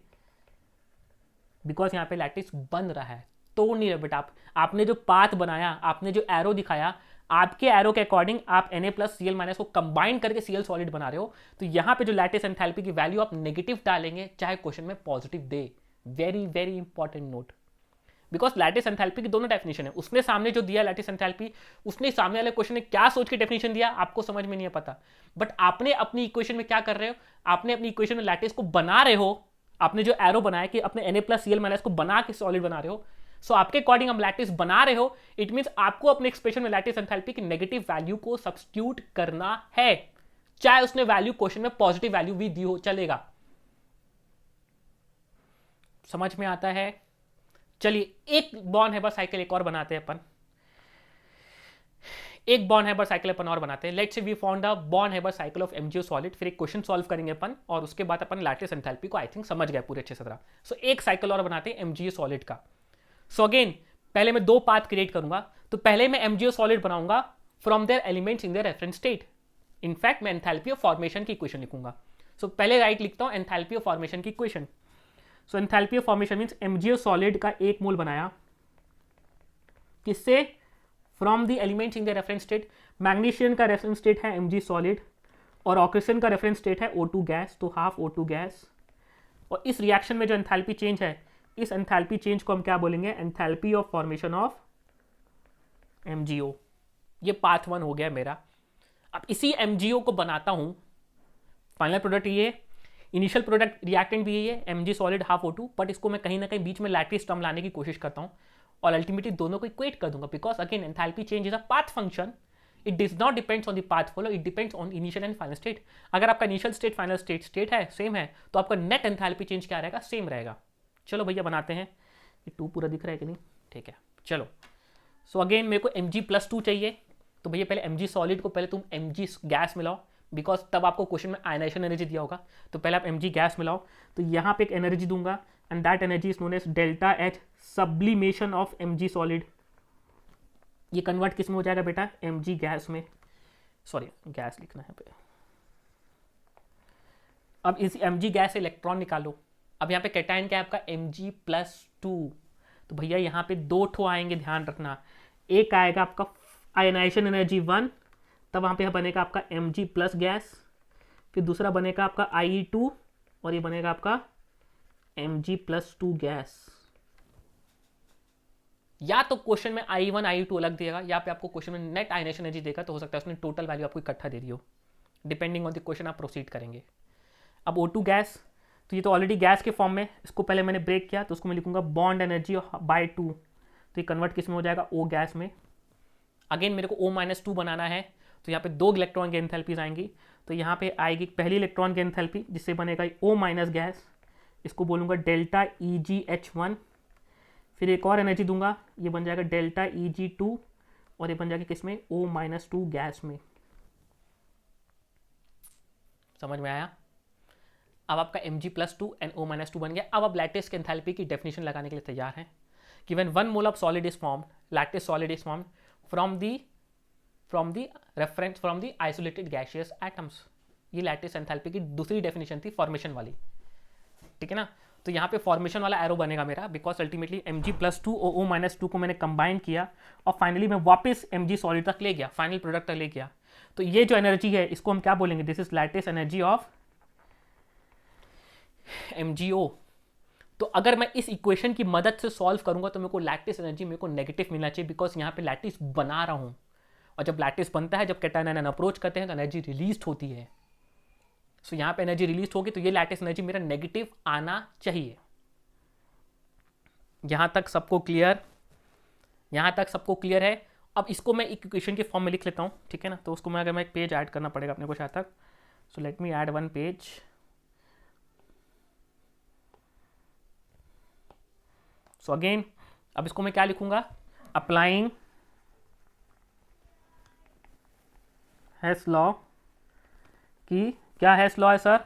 बिकॉज यहाँ पे लैटिस बन रहा है, तोड़ नहीं रहे बेटा। आपने जो पाथ बनाया, आपने जो एरो दिखाया, आपके एरो के अकॉर्डिंग आप Na+Cl- को कंबाइन करके Cl सॉलिड बना रहे हो, तो यहाँ पे जो लैटिस एंथैल्पी की वैल्यू आप नेगेटिव डालेंगे, चाहे क्वेश्चन में positive they. Very very important note, because lattice enthalpy की दोनों डेफिनेशन है। उसने सामने जो दिया लैटिस एंथैल्पी, उसने सामने वाले क्वेश्चन में क्या सोच के डेफिनेशन दिया आपको समझ में नहीं है पता, बट आपने अपनी इक्वेशन में क्या कर रहे हो, आपने अपनी इक्वेशन में लैटिस को बना रहे हो, आपने जो एरो बनाया कि अपने Na+Cl- को बना के सॉलिड बना रहे हो, सो आपके अकॉर्डिंग हम लैटिस बना रहे हो, इट मींस आपको अपने एक्सप्रेशन में लैटिस एंथैल्पी की नेगेटिव वैल्यू को सब्स्टिट्यूट करना है, चाहे उसने वैल्यू क्वेश्चन में पॉजिटिव वैल्यू भी दी हो, चलेगा। समझ में आता है? चलिए एक बॉर्न हेबर साइकिल एक और बनाते हैं अपन, एक बॉर्न हेबर साइकिल अपन और बनाते हैं। Let's say we found the Born Haber cycle of MgO solid, फिर एक क्वेश्चन सॉल्व करेंगे अपन, और उसके बाद अपन लैटिस एंथैल्पी को आई थिंक समझ गए पूरे अच्छे से तरह। सो एक साइकिल और बनाते हैं MgO सॉलिड का। सो अगेन पहले मैं दो पाथ क्रिएट करूंगा, तो पहले मैं MgO सॉलिड बनाऊंगा from their elements in their reference state. In fact मैं एंथैल्पी ऑफ फॉर्मेशन की इक्वेशन लिखूंगा। सो पहले राइट लिखता हूं एंथैल्पी ऑफ फॉर्मेशन की equation. So enthalpy of formation means MgO solid का एक मोल बनाया, किससे, from the elements in the reference state. Magnesium का रेफरेंस स्टेट है Mg सॉलिड, और ऑक्सीजन का रेफरेंस स्टेट है O2 गैस, तो हाफ O2 गैस। और इस रिएक्शन में जो एंथैल्पी चेंज है, इस एंथैल्पी चेंज को हम क्या बोलेंगे, enthalpy of formation of MgO। ये पाथ 1 हो गया मेरा। अब इसी MgO को बनाता हूं, फाइनल प्रोडक्ट ये, इनिशियल प्रोडक्ट रिएक्टेंट भी यही है mg solid half O2, but इसको मैं कहीं ना कहीं बीच में लैटिस टर्म लाने की कोशिश करता हूँ और अल्टीमेटली दोनों को इक्वेट कर दूंगा, because again enthalpy change is a path function. It does not depends on the path follow, it depends on initial and final state. अगर आपका इनिशियल स्टेट फाइनल स्टेट है सेम है, तो आपका नेट एंथैल्पी चेंज क्या रहेगा, same रहेगा. चलो भैया बनाते हैं. ये 2 पूरा दिख रहा है कि नहीं, ठीक है. चलो सो अगेन मेरे को Mg+2 चाहिए. तो भैया पहले Mg सॉलिड को पहले तुम Mg गैस मिलाओ, बिकॉज तब आपको क्वेश्चन में आयनाइजेशन एनर्जी दिया होगा. तो पहले आप Mg गैस मिलाओ. तो यहाँ पे एक एनर्जी दूंगा and that energy is known as delta H sublimation of Mg solid. ये कन्वर्ट किस में हो जाएगा बेटा, Mg गैस में. सॉरी गैस लिखना है पे. अब इस Mg गैस से इलेक्ट्रॉन निकालो. अब यहाँ पे कैटायन क्या है आपका Mg+2. तो भैया यहाँ पे 2 ठो आएंगे, ध्यान रखना. एक आएगा आपका आयनाइजेशन एनर्जी 1, तब वहाँ पे बनेगा आपका Mg प्लस गैस. फिर दूसरा बनेगा आपका IE2 और ये बनेगा आपका Mg+2 गैस. या तो क्वेश्चन में I1 I2 अलग देगा, या पे आपको क्वेश्चन में नेट आयनाइजेशन एनर्जी देगा. तो हो सकता है उसने टोटल वैल्यू आपको इकट्ठा दे दी हो. डिपेंडिंग ऑन द क्वेश्चन आप प्रोसीड करेंगे. अब O2 गैस, तो ये तो ऑलरेडी गैस के फॉर्म में, इसको पहले मैंने ब्रेक किया तो उसको मैं लिखूंगा बॉन्ड एनर्जी बाय 2. तो ये कन्वर्ट किस में हो जाएगा, O गैस में. अगेन मेरे को O-2 बनाना है, तो यहाँ पे 2 इलेक्ट्रॉन की एंथैल्पीज आएंगी. तो यहाँ पे आएगी पहली इलेक्ट्रॉन की एंथैल्पी जिससे बनेगा O- गैस, इसको बोलूँगा डेल्टा EgH1. फिर एक और एनर्जी दूंगा, ये बन जाएगा डेल्टा Eg2 और ये बन जाएगा किसमें, O-2 गैस में. समझ में आया. अब आपका Mg+2 एंड O-2 बन गया. अब आप लैटिस की एंथैल्पी की डेफिनेशन लगाने के लिए तैयार हैं. Given 1 mole of solid is formed, lattice solid is formed from the isolated gaseous atoms. ये लैटिस एंथैल्पी की दूसरी डेफिनेशन थी, फॉर्मेशन वाली. ठीक है ना. तो यहाँ पे फॉर्मेशन वाला एरो बनेगा मेरा, बिकॉज अल्टीमेटली Mg+2 और O-2 को मैंने कंबाइन किया और फाइनली मैं वापस Mg सॉलिड तक ले गया, फाइनल प्रोडक्ट तक ले गया. तो ये जो एनर्जी है इसको हम क्या बोलेंगे, this is lattice energy of MgO. तो अगर मैं इस इक्वेशन की मदद से सॉल्व करूंगा तो मेरे को लैटिस एनर्जी मेरे को नेगेटिव मिलना चाहिए, बिकॉज यहाँ पे लैटिस बना रहा हूँ. और जब लैटिस बनता है, जब कैटायन आयन अप्रोच करते हैं तो एनर्जी रिलीज होती है. सो यहाँ पे एनर्जी रिलीज होगी तो ये लैटिस एनर्जी मेरा नेगेटिव आना चाहिए. यहाँ तक सबको क्लियर, यहाँ तक सबको क्लियर है. अब इसको मैं इक्वेशन के फॉर्म में लिख लेता हूँ, ठीक है ना. तो उसको मैं अगर मैं एक पेज ऐड करना पड़ेगा अपने को शायद तक. So let me add 1 page. So again अब इसको मैं क्या लिखूंगा, अप्लाइंग हेस लॉ की. क्या हेस लॉ है सर,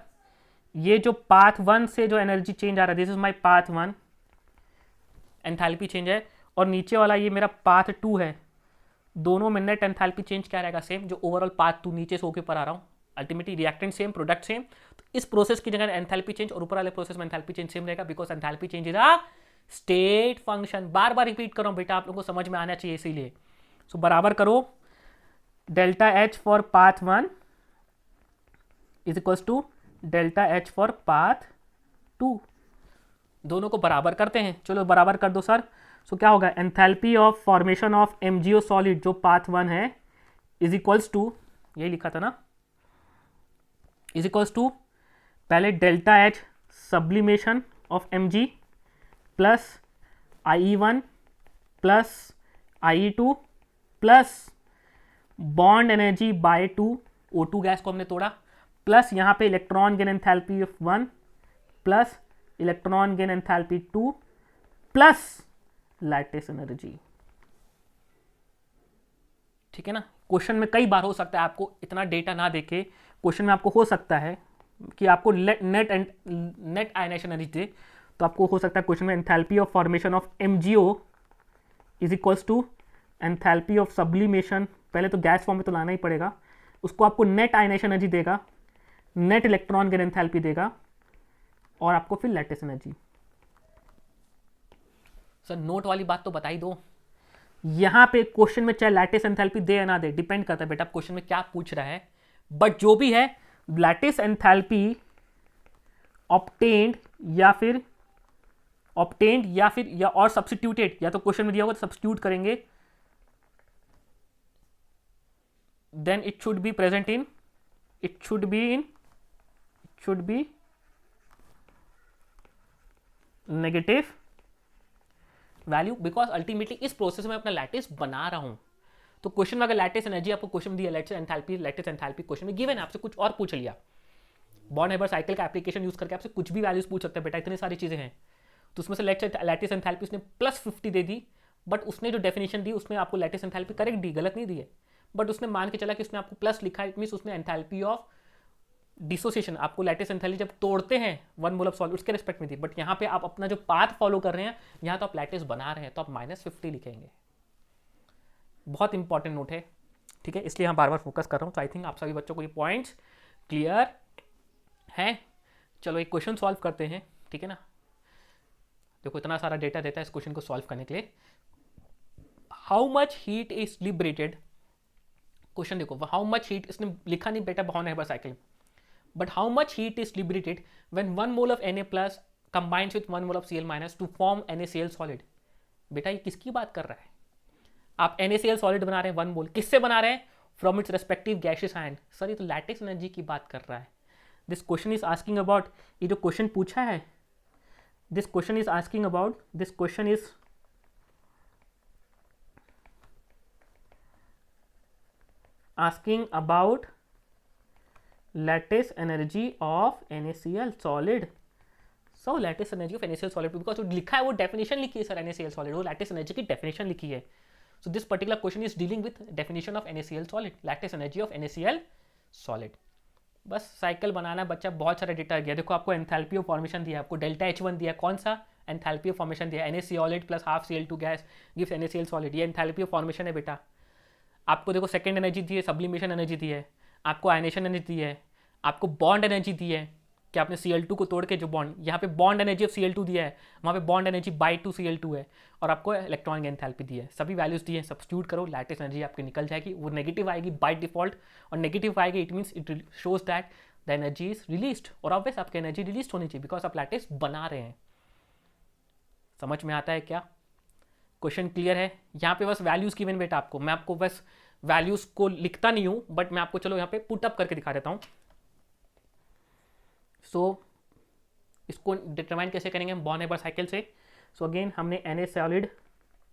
ये जो पाथ 1 से जो एनर्जी चेंज आ रहा है, this is my path 1 enthalpy change है, और नीचे वाला ये मेरा पाथ 2 है. दोनों में नेट एंथैल्पी चेंज क्या रहेगा, सेम. जो ओवरऑल पाथ 2 नीचे से होके ऊपर आ रहा हूँ, ultimately reactant same, product same. तो इस प्रोसेस की जगह एंथैल्पी चेंज और ऊपर वाले प्रोसेस में एंथैल्पी चेंज सेम रहेगा, because enthalpy change is a state function. Bar bar repeat कर रहा हूँ बेटा, आप लोगों को समझ में आना चाहिए, इसीलिए. सो बराबर करो, delta H for path 1 is equal to delta H for path 2. दोनों को बराबर करते हैं. चलो बराबर कर दो सर. सो क्या होगा, enthalpy of formation of MgO solid जो पाथ 1 है इज इक्वल्स टू, यही लिखा था ना, इज इक्वल्स टू पहले delta H sublimation of Mg plus IE1 plus IE2 plus bond energy by 2, O2 gas को हमने तोड़ा, प्लस यहाँ पे electron gain enthalpy of 1 plus electron gain enthalpy 2 plus lattice energy. ठीक है ना. क्वेश्चन में कई बार हो सकता है आपको इतना डेटा ना देके, क्वेश्चन में आपको हो सकता है कि आपको नेट आयनाइजेशन एनर्जी दे, तो आपको हो सकता है क्वेश्चन में enthalpy of formation of MgO is equals to enthalpy of sublimation, पहले तो गैस फॉर्म में तो लाना ही पड़ेगा, उसको आपको नेट आयनाइजेशन एनर्जी देगा, नेट इलेक्ट्रॉन गेन एंथैल्पी देगा, और आपको फिर लैटिस एनर्जी. सर नोट वाली बात तो बता ही दो. यहां पे क्वेश्चन में चाहे लैटिस एंथैल्पी दे या ना दे, डिपेंड करता है बेटा क्वेश्चन में क्या पूछ रहा है. बट जो भी है, लैटिस एंथैल्पी ऑब्टेन्ड या फिर या और सब्स्टिट्यूटेड, या तो क्वेश्चन में दिया होगा तो सब्स्टिट्यूट करेंगे, then it should be present in, it should be negative value, because ultimately इस प्रोसेस में अपना लैटिस बना रहा हूँ। तो क्वेश्चन में अगर लैटिस एनर्जी आपको क्वेश्चन दिया, लैटिस एंथैल्पी क्वेश्चन में गिवन है, आपसे कुछ और पूछ लिया, बॉर्न हेबर साइकिल का एप्लीकेशन यूज करके आपसे कुछ भी वैल्यूज पूछ सकते हैं बेटा, इतनी सारी चीजें हैं। तो उसमें से लैटिस एंथैल्पी उसने +50 दे दी, बट उसने जो डेफिनेशन दी उसमें आपको लैटिस एंथैल्पी करेक्ट दी, गलत नहीं दी है, बट उसने मान के चला कि उसने आपको प्लस लिखा है, इट मीन्स उसने एंथैल्पी ऑफ डिसोसिएशन आपको लैटिस एंथैल्पी जब तोड़ते हैं वन मोल ऑफ सॉल्ट उसके रिस्पेक्ट में थी, बट यहाँ पे आप अपना जो पाथ फॉलो कर रहे हैं, यहाँ तो आप लैटिस बना रहे हैं, तो आप -50 लिखेंगे। बहुत इंपॉर्टेंट नोट है, ठीक है, इसलिए हम बार बार फोकस कर रहा हूँ। तो आई थिंक आप सभी बच्चों को ये पॉइंट्स क्लियर है। चलो एक क्वेश्चन सॉल्व करते हैं, ठीक है ना। देखो इतना सारा डेटा देता है इस क्वेश्चन को सॉल्व करने के लिए। How much heat is liberated, question देखो, हाउ मच हीट, इसने लिखा नहीं बेटा Born Haber cycle, but how much heat is liberated when 1 mole of Na plus combines with 1 mole of Cl minus to form NaCl solid। बेटा ये किसकी बात कर रहा है? आप NaCl solid बना रहे हैं 1 मोल, किससे बना रहे हैं? From its respective gaseous ion. Sir ये तो लैटिस एनर्जी की बात कर रहा है। This question is asking about, ये जो क्वेश्चन पूछा है, this question is asking about, this question is asking about lattice energy of NaCl solid। so lattice energy of NaCl solid because जो लिखा है वो डेफिनेशन लिखी है सर NaCl solid, वो lattice energy की डेफिनेशन लिखी है। so this particular question is dealing with definition of NaCl solid, lattice energy of NaCl solid। बस साइकिल बनाना बच्चा, बहुत सारा डेटा गया। देखो आपको एंथैल्पी ऑफ फॉर्मेशन दिया, आपको डेल्टा H1 दिया, कौन सा एंथैल्पी ऑफ फॉर्मेशन दिया, NaCl plus half Cl2 gas gives NaCl solid, ये एंथैल्पी ऑफ फॉर्मेशन है बेटा। आपको देखो सेकेंड एनर्जी दी है, सब्लिमेशन एनर्जी दी है, आपको आयनेशन एनर्जी दी है, आपको बॉन्ड एनर्जी दी है कि आपने Cl2 को तोड़ के जो बॉन्ड, यहाँ पे बॉन्ड एनर्जी ऑफ Cl2 दिया है, वहाँ पे बॉन्ड एनर्जी बाई 2 Cl2 है, और आपको इलेक्ट्रॉन एंथैल्पी दी है। सभी वैल्यूज दी है, सब्स्टिट्यूट करो, लैटिस एनर्जी आपकी निकल जाएगी। वो नेगेटिव आएगी बाय डिफॉल्ट, और नेगेटिव आएगी it means it shows that the energy is released, और ऑब्वियस आपकी एनर्जी रिलीज होनी चाहिए बिकॉज आप लैटिस बना रहे हैं। समझ में आता है क्या? क्वेश्चन क्लियर है? यहाँ पे बस वैल्यूज गिवन बेटा आपको, मैं आपको बस वैल्यूज को लिखता नहीं हूं, बट मैं आपको चलो यहाँ पे पुट अप करके दिखा देता हूं। सो इसको डिटरमाइन कैसे करेंगे हम बॉर्न हेबर साइकिल से। सो अगेन हमने Na सॉलिड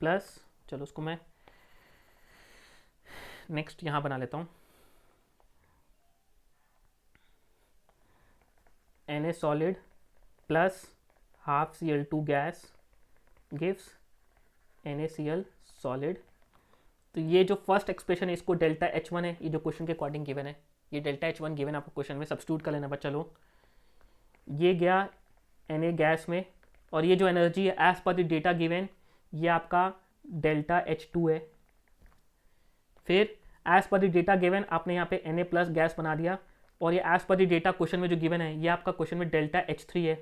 प्लस, चलो उसको मैं नेक्स्ट यहां बना लेता हूं, Na solid plus half Cl2 gas gives NaCl solid. तो ये जो फर्स्ट एक्सप्रेशन है इसको डेल्टा H1 है, ये जो क्वेश्चन के अकॉर्डिंग गिवन है, ये डेल्टा H1 गिवन आपको क्वेश्चन में, सब्स्टिट्यूट कर लेना बच्चा लोग। ये गया Na गैस में, और ये जो एनर्जी है as per the data given, ये आपका डेल्टा H2 है। फिर as per the data given आपने यहाँ पे Na प्लस गैस बना दिया, और ये as per the data question में जो गिवन है ये आपका क्वेश्चन में डेल्टा H3 है,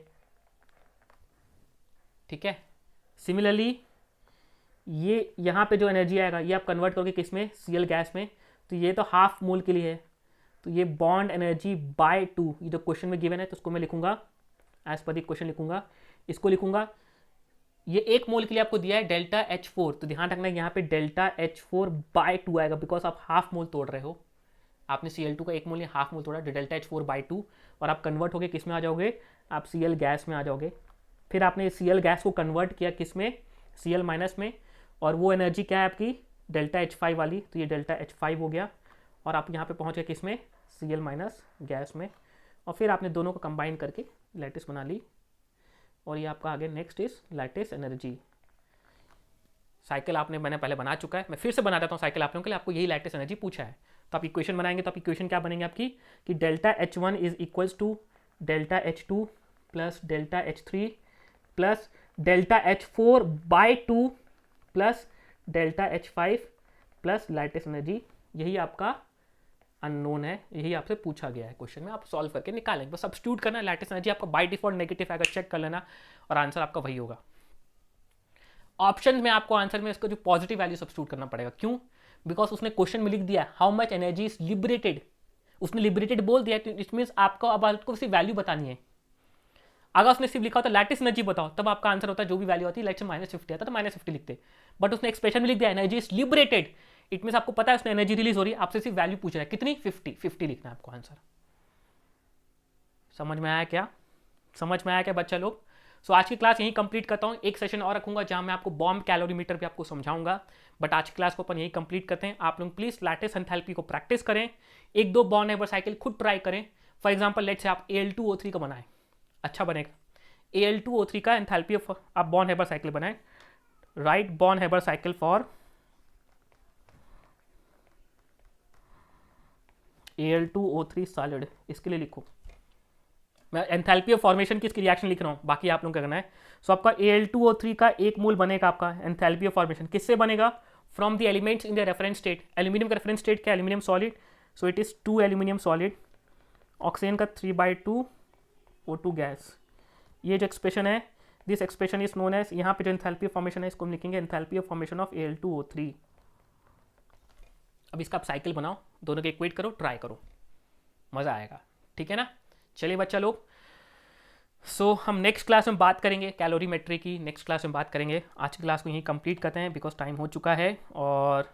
ठीक है। सिमिलरली ये यहाँ पे जो एनर्जी आएगा ये आप कन्वर्ट करोगे किस में, Cl गैस में, तो ये तो हाफ मोल के लिए है, तो ये बॉन्ड एनर्जी बाय 2, ये जो क्वेश्चन में गिवन है तो उसको मैं लिखूंगा एज पर द क्वेश्चन लिखूंगा, इसको लिखूंगा। ये 1 मोल के लिए आपको दिया है डेल्टा H4, तो ध्यान रखना यहाँ पे डेल्टा H4 बाय 2 आएगा बिकॉज आप हाफ मोल तोड़ रहे हो, आपने Cl2 का 1 मोल या हाफ मोल तोड़ा, डेल्टा H4 बाय 2, और आप कन्वर्ट होगे किस में आ जाओगे, आप Cl गैस में आ जाओगे। फिर आपने Cl गैस को कन्वर्ट किया किस में, Cl माइनस में, और वो एनर्जी क्या है आपकी डेल्टा H5 वाली, तो ये डेल्टा H5 हो गया, और आप यहाँ पे पहुँच गए किस में, Cl माइनस गैस में, और फिर आपने दोनों को कंबाइन करके लैटिस बना ली, और ये आपका आगे next is lattice energy. Cycle आपने मैंने पहले बना चुका है, मैं फिर से बना देता हूँ साइकिल आप लोगों के लिए, आपको यही लैटिस एनर्जी पूछा है। तो आप इक्वेशन बनाएंगे, तो आप इक्वेशन क्या बनेंगे आपकी कि delta H1 is equals to delta H2 plus delta H3 plus delta H4 by 2 plus delta H5 plus lattice energy. यही आपका अननोन है, यही आपसे पूछा गया है क्वेश्चन में, आप सॉल्व करके निकालेंगे, बस सब्स्टिट्यूट करना है। लैटिस एनर्जी आपका बाय डिफॉल्ट नेगेटिव आएगा, चेक कर लेना, और आंसर आपका वही होगा। ऑप्शन में आपको आंसर में इसका जो पॉजिटिव वैल्यू सब्स्टिट्यूट करना पड़ेगा, क्यों? बिकॉज उसने क्वेश्चन में लिख दिया how much energy is liberated, उसने लिबरेटेड बोल दिया, तो इट मीन्स आपको अब आपको सिर्फ वैल्यू बतानी है। अगर उसने सिर्फ लिखा होता लैटिस एनर्जी बताओ, तब आपका आंसर होता है जो भी वैल्यू आती है, लेट्स से -50 आता तो -50 लिखते, बट उसने एक्सप्रेशन में लिख दिया energy is liberated, it means आपको पता है उसने एनर्जी रिलीज हो रही है, आपसे सिर्फ वैल्यू पूछ रहा है कितनी, 50 लिखना है आपको आंसर। समझ में आया क्या? समझ में आया क्या बच्चा लोग? सो आज की क्लास यहीं कंप्लीट करता हूँ, एक सेशन और रखूंगा जहाँ मैं आपको बॉम्ब कैलोरीमीटर भी आपको समझाऊंगा, बट आज की क्लास को अपन यहीं कंप्लीट करते हैं। आप लोग प्लीज़ लैटिस एंथैल्पी को प्रैक्टिस करें, एक दो बॉन्ड नेबर साइकिल खुद ट्राई करें। फॉर एग्जाम्पल लेट से आप Al2O3 का बनाएं, अच्छा बनेगा। Al2O3 का एंथैल्पी ऑफ आप बॉन्ड नेबर साइकिल बनाएं, right bond neighbour cycle for Al2O3 solid, इसके लिए लिखो। मैं एंथैल्पी ऑफ फॉर्मेशन की इसकी रिएक्शन लिख रहा हूँ, बाकी आप लोगों को करना है। सो आपका Al2O3 का एक मोल बनेगा आपका एंथैल्पी ऑफ फॉर्मेशन किससे बनेगा? From the elements in the reference state. Aluminium का रेफरेंस स्टेट क्या? Aluminium solid, so it is 2 aluminium solid, oxygen का 3/2 O2 गैस। ये जो एक्सप्रेशन है, this expression is known as, यहाँ पे जो एंथैल्पी ऑफ फॉर्मेशन है इसको हम लिखेंगे enthalpy of formation of Al2O3। अब इसका आप साइकिल बनाओ, दोनों के इक्वेट करो, ट्राई करो, मज़ा आएगा, ठीक है ना। चलिए बच्चा लोग, सो हम नेक्स्ट क्लास में बात करेंगे कैलोरीमेट्री की, नेक्स्ट क्लास में बात करेंगे। आज की क्लास को यहीं कंप्लीट करते हैं बिकॉज टाइम हो चुका है, और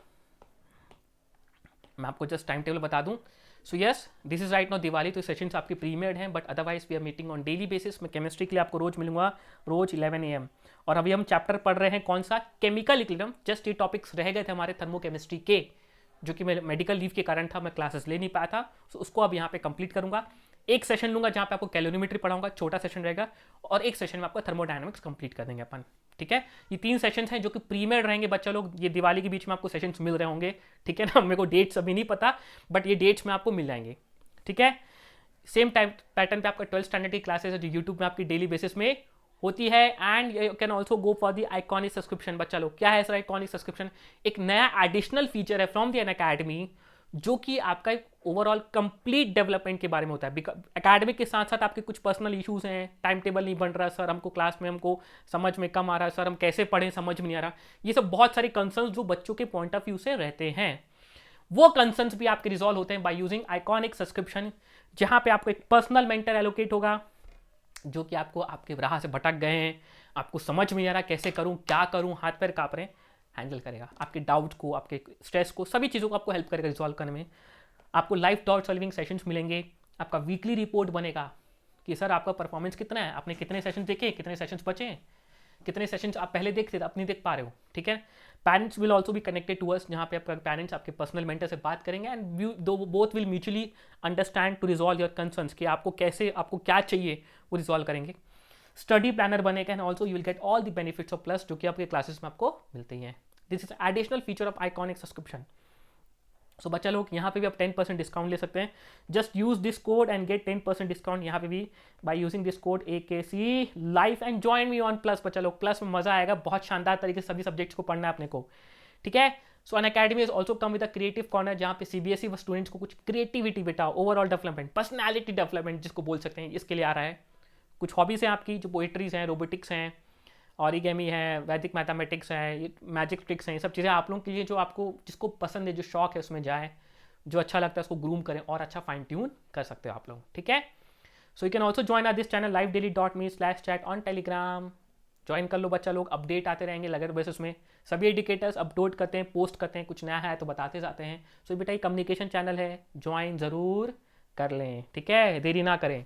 मैं आपको जस्ट टाइम टेबल बता दूं। So yes, this is right now Diwali, तो सेशंस आपके प्रीमेड हैं, but otherwise we are meeting on daily basis. मैं केमिस्ट्री के लिए आपको रोज मिलूंगा, रोज 11 AM। और अभी हम चैप्टर पढ़ रहे हैं कौन सा? Chemical equilibrium. जस्ट ये टॉपिक्स रह गए थे हमारे थर्मोकेमिस्ट्री के, जो कि मेरे मेडिकल लीव के कारण था, मैं क्लासेस ले नहीं पाया था। सो उसको अब यहाँ पे कंप्लीट करूंगा। एक सेशन लूंगा जहाँ पे आपको कैलोरीमेट्री पढ़ाऊंगा, छोटा सेशन रहेगा, और एक सेशन में आपको थर्मोडायनामिक्स कंप्लीट कर देंगे अपन, ठीक है। ये 3 सेशंस हैं जो कि प्रीमेड रहेंगे बच्चा लोग। ये दिवाली के बीच में आपको सेशंस मिल रहे होंगे, ठीक है ना। मेरे को डेट्स अभी नहीं पता, बट ये डेट्स में आपको मिल जाएंगे, ठीक है। सेम टाइप पैटर्न पे आपका 12th स्टैंडर्ड की क्लासेस है जो यूट्यूब में आपकी डेली बेसिस में होती है। And you can also go for the iconic subscription. बच्चा लोग, क्या है सर आइकॉनिक सब्सक्रिप्शन? एक नया एडिशनल फीचर है फ्रॉम द अनअकैडमी, जो कि आपका ओवरऑल कंप्लीट डेवलपमेंट के बारे में होता है। एकेडमिक के साथ साथ आपके कुछ पर्सनल इश्यूज हैं, टाइम टेबल नहीं बन रहा सर, हमको क्लास में हमको समझ में कम आ रहा है सर, हम कैसे पढ़ें समझ में नहीं आ रहा, ये सब बहुत सारे कंसर्न्स जो बच्चों के पॉइंट ऑफ व्यू से रहते हैं, वो कंसर्न्स भी आपके रिजॉल्व होते हैं बाय यूजिंग आइकॉनिक सब्सक्रिप्शन, जहां पे आपको एक पर्सनल मेंटर एलोकेट होगा, जो कि आपको आपके राह से भटक गए हैं, आपको समझ में नहीं आ रहा कैसे करूं, क्या करूं, हाथ पैर कांप रहे हैं, हैंडल करेगा आपके डाउट को, आपके स्ट्रेस को, सभी चीज़ों को आपको हेल्प करेगा रिजॉल्व करने में। आपको लाइव डाउट सॉल्विंग सेशंस मिलेंगे, आपका वीकली रिपोर्ट बनेगा कि सर आपका परफॉर्मेंस कितना है, आपने कितने सेशन देखे, कितने सेशंस बचे, कितने सेशंस आप पहले देखते थे अब नहीं देख पा रहे हो, ठीक है। Parents will also be connected to us, जहाँ पे आपका पेरेंट्स आपके पर्सनल मेंटर से बात करेंगे, and both will mutually understand to resolve your concerns, कि आपको कैसे, आपको क्या चाहिए, वो रिजॉल्व करेंगे। स्टडी प्लानर बनेगा, and also you will get all the benefits of Plus, जो कि आपके क्लासेस में आपको मिलते हैं। This is additional feature of iconic subscription. So बच्चा लोग, यहाँ पे भी आप 10% डिस्काउंट ले सकते हैं। Just use this code and get 10% discount यहाँ पे भी by using this code AKC life, and join me on plus. बच्चा लोग, प्लस में मजा आएगा, बहुत शानदार तरीके से सभी सब्जेक्ट्स को पढ़ना है अपने को, ठीक है। सो Unacademy is also come with a creative corner, जहाँ पे CBSE व स्टूडेंट्स को कुछ क्रिएटिविटी बेटा, ओवरऑल डेवलपमेंट, पर्सनैलिटी डेवलपमेंट जिसको बोल सकते हैं, इसके लिए आ रहा है। कुछ हॉबीज हैं आपकी, जो पोइट्रीज हैं, रोबोटिक्स हैं, ऑरिगेमी है, वैदिक मैथमेटिक्स है, मैजिक ट्रिक्स हैं, ये सब चीज़ें आप लोगों के लिए, जो आपको जिसको पसंद है, जो शौक है उसमें जाए, जो अच्छा लगता है उसको ग्रूम करें और अच्छा फाइन ट्यून कर सकते हो आप लोग, ठीक है। So you can also join are this channel livedaily.me/chat on Telegram. Join कर लो बच्चा लोग, अपडेट आते रहेंगे लगेर बेसिस में, सभी एडिकेटर्स अपलोड करते हैं, पोस्ट करते हैं, कुछ नया है तो बताते जाते हैं। सो बेटा ये कम्युनिकेशन चैनल है, ज्वाइन ज़रूर कर लें, ठीक है, देरी ना करें।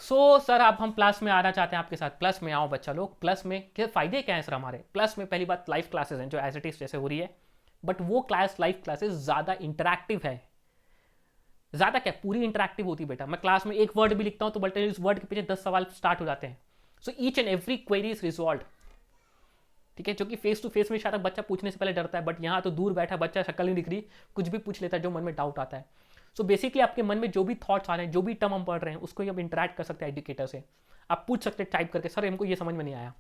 सो सर अब हम प्लस में आना चाहते हैं आपके साथ, प्लस में आओ बच्चा लोग। प्लस में क्या फ़ायदे क्या हैं सर हमारे? प्लस में पहली बात लाइव क्लासेस हैं जो एज इट इज जैसे हो रही है, बट वो क्लास लाइव क्लासेस ज़्यादा इंटरैक्टिव है। ज़्यादा क्या, पूरी इंटरैक्टिव होती है बेटा। मैं क्लास में एक वर्ड भी लिखता हूँ तो बल्कि उस वर्ड के पीछे 10 सवाल स्टार्ट हो जाते हैं। So each and every query is resolve, ठीक है, जो कि फेस टू फेस में शायद बच्चा पूछने से पहले डरता है, बट यहाँ तो दूर बैठा बच्चा, शक्ल नहीं दिख रही, कुछ भी पूछ लेता है जो मन में डाउट आता है। सो बेसिकली आपके मन में जो भी थॉट्स आ रहे हैं, जो भी टर्म हम पढ़ रहे हैं, उसको हम इंटरैक्ट कर सकते हैं एजुकेटर से। आप पूछ सकते हैं टाइप करके, सर हमको ये समझ में नहीं आया,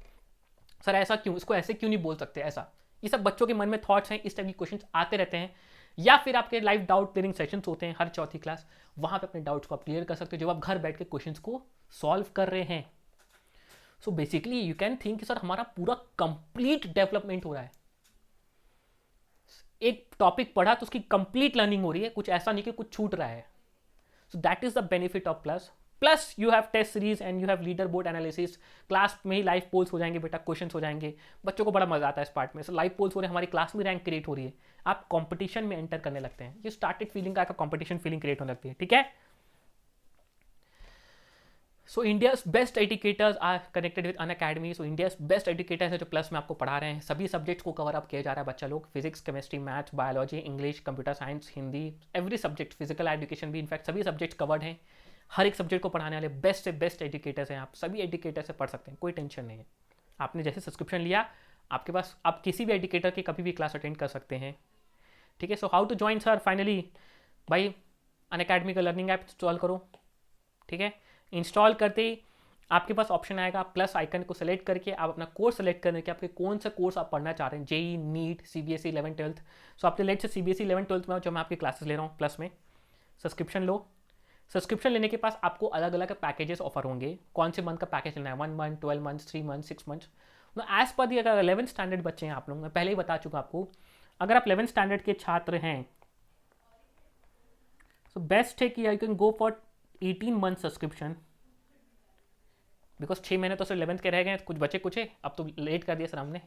सर ऐसा क्यों, इसको ऐसे क्यों नहीं बोल सकते ऐसा। ये सब बच्चों के मन में थॉट्स हैं, इस टाइप के क्वेश्चन आते रहते हैं। या फिर आपके लाइव डाउट क्लियरिंग सेशंस होते हैं हर चौथी क्लास, वहाँ पे अपने डाउट्स को आप क्लियर कर सकते हो जब आप घर बैठ के क्वेश्चंस को सॉल्व कर रहे हैं। So basically you can think कि सर हमारा पूरा कंप्लीट डेवलपमेंट हो रहा है। एक टॉपिक पढ़ा तो उसकी कंप्लीट लर्निंग हो रही है, कुछ ऐसा नहीं कि कुछ छूट रहा है। So that is the benefit of plus. Plus you have test series and you have leader board analysis. Class में ही लाइव पोल्स हो जाएंगे बेटा, क्वेश्चंस हो जाएंगे, बच्चों को बड़ा मजा आता है इस पार्ट में। सो लाइव पोल्स हो रहे हैं, हमारी क्लास में रैंक क्रिएट हो रही है, आप कंपटीशन में एंटर करने लगते हैं, ये स्टार्टेड फीलिंग का कंपटीशन फीलिंग क्रिएट होने लगती है, ठीक है। So India's best educators are connected with Unacademy. So India's best educators है जो प्लस में आपको पढ़ा रहे हैं, सभी सब्जेक्ट्स को कवर अप किया जा रहा है बच्चा लोग, physics, chemistry, maths, biology, English, computer science, Hindi, every subject, physical education भी, इनफैक्ट सभी सब्जेक्ट्स कवर्ड हैं। हर एक सब्जेक्ट को पढ़ाने वाले बेस्ट से बेस्ट एजुकेटर्स हैं, आप सभी एजुकेटर से पढ़ सकते हैं, कोई टेंशन नहीं है। आपने जैसे सब्सक्रिप्शन लिया, आपके पास आप किसी भी एजुकेटर की कभी भी क्लास अटेंड कर सकते हैं, ठीक है। So how to join sir, finally भाई अनअकैडमी का लर्निंग ऐप इंस्टॉल करो, ठीक है। इंस्टॉल करते ही आपके पास ऑप्शन आएगा, प्लस आइकन को सेलेक्ट करके आप अपना कोर्स सेलेक्ट करने के आपके कौन सा कोर्स आप पढ़ना चाह रहे हैं, जेई, नीट, सीबीएसई 11 12। सो आपने लेट से सीबीएसई 11 12 में जो मैं आपकी क्लासेस ले रहा हूँ प्लस में, सब्सक्रिप्शन लो। सब्सक्रिप्शन लेने के पास आपको अलग अलग पैकेजेस ऑफर होंगे, कौन से मंथ का पैकेज लेना है, 1 month, 12 month, 3 month, 6 month. As per the, अगर 11th स्टैंडर्ड बच्चे हैं आप लोग, मैं पहले ही बता चुका आपको, अगर आप 11th स्टैंडर्ड के छात्र हैं सो बेस्ट है कि you can go for 18 month subscription, because 6 महीने तो सिर्फ 11th के रह गए, कुछ बचे कुछ है, अब तो लेट कर दिया सर हमने,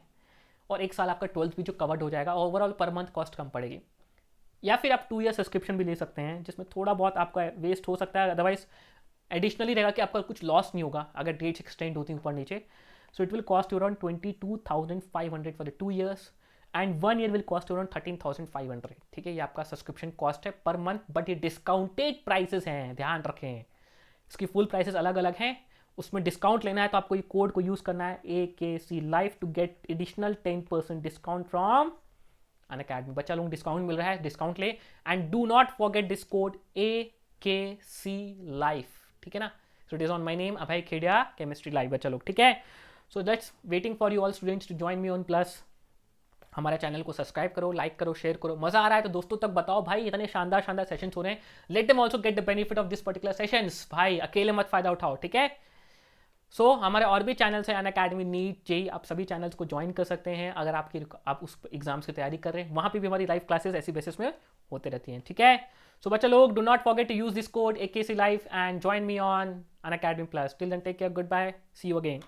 और 1 साल आपका 12th भी जो कवर्ड हो जाएगा, ओवरऑल पर मंथ कॉस्ट कम पड़ेगी। या फिर आप 2 ईयर सब्सक्रिप्शन भी ले सकते हैं, जिसमें थोड़ा बहुत आपका वेस्ट हो सकता है, अदरवाइज एडिशनली रहेगा कि आपका कुछ लॉस नहीं होगा अगर डेट्स एक्सटेंड होती हैं ऊपर नीचे। So it will cost you around 22,500 for the 2 years and 1 year will cost you around 13,500, ठीक है। ये आपका सब्सक्रिप्शन कॉस्ट है पर मंथ, बट ये डिस्काउंटेड प्राइसेस हैं, ध्यान रखें, इसकी फुल प्राइसेस अलग अलग हैं। उसमें डिस्काउंट लेना है तो आपको ये कोड को यूज़ करना है, AKC Life, to get additional 10% discount from Unacademy. बच्चा लोग डिस्काउंट मिल रहा है, डिस्काउंट ले, and do not forget this code AKC Life, ठीक है ना। So it is on my name, Abhay Khedia, chemistry live, बच्चा लोग, ठीक है। So that's waiting for you all students to join me on Plus. हमारे चैनल को सब्सक्राइब करो, लाइक करो, शेयर करो, मजा आ रहा है तो दोस्तों तक बताओ भाई, इतने शानदार शानदार सेशंस हो रहे हैं, let them also get the benefit of this particular sessions, भाई अकेले मत फायदा उठाओ, ठीक है। सो हमारे और भी चैनल्स हैं, अनअकैडमी, नीट, जेई, आप सभी चैनल्स को ज्वाइन कर सकते हैं अगर आप उस एग्जाम्स की तैयारी कर रहे हैं, वहाँ पे भी हमारी लाइव क्लासेस ऐसी बेसिस में होते रहती हैं, ठीक है। सो बच्चा लोग, do not forget to use this code AKC Life and join me on Unacademy plus. Till then take care, good bye, see you again.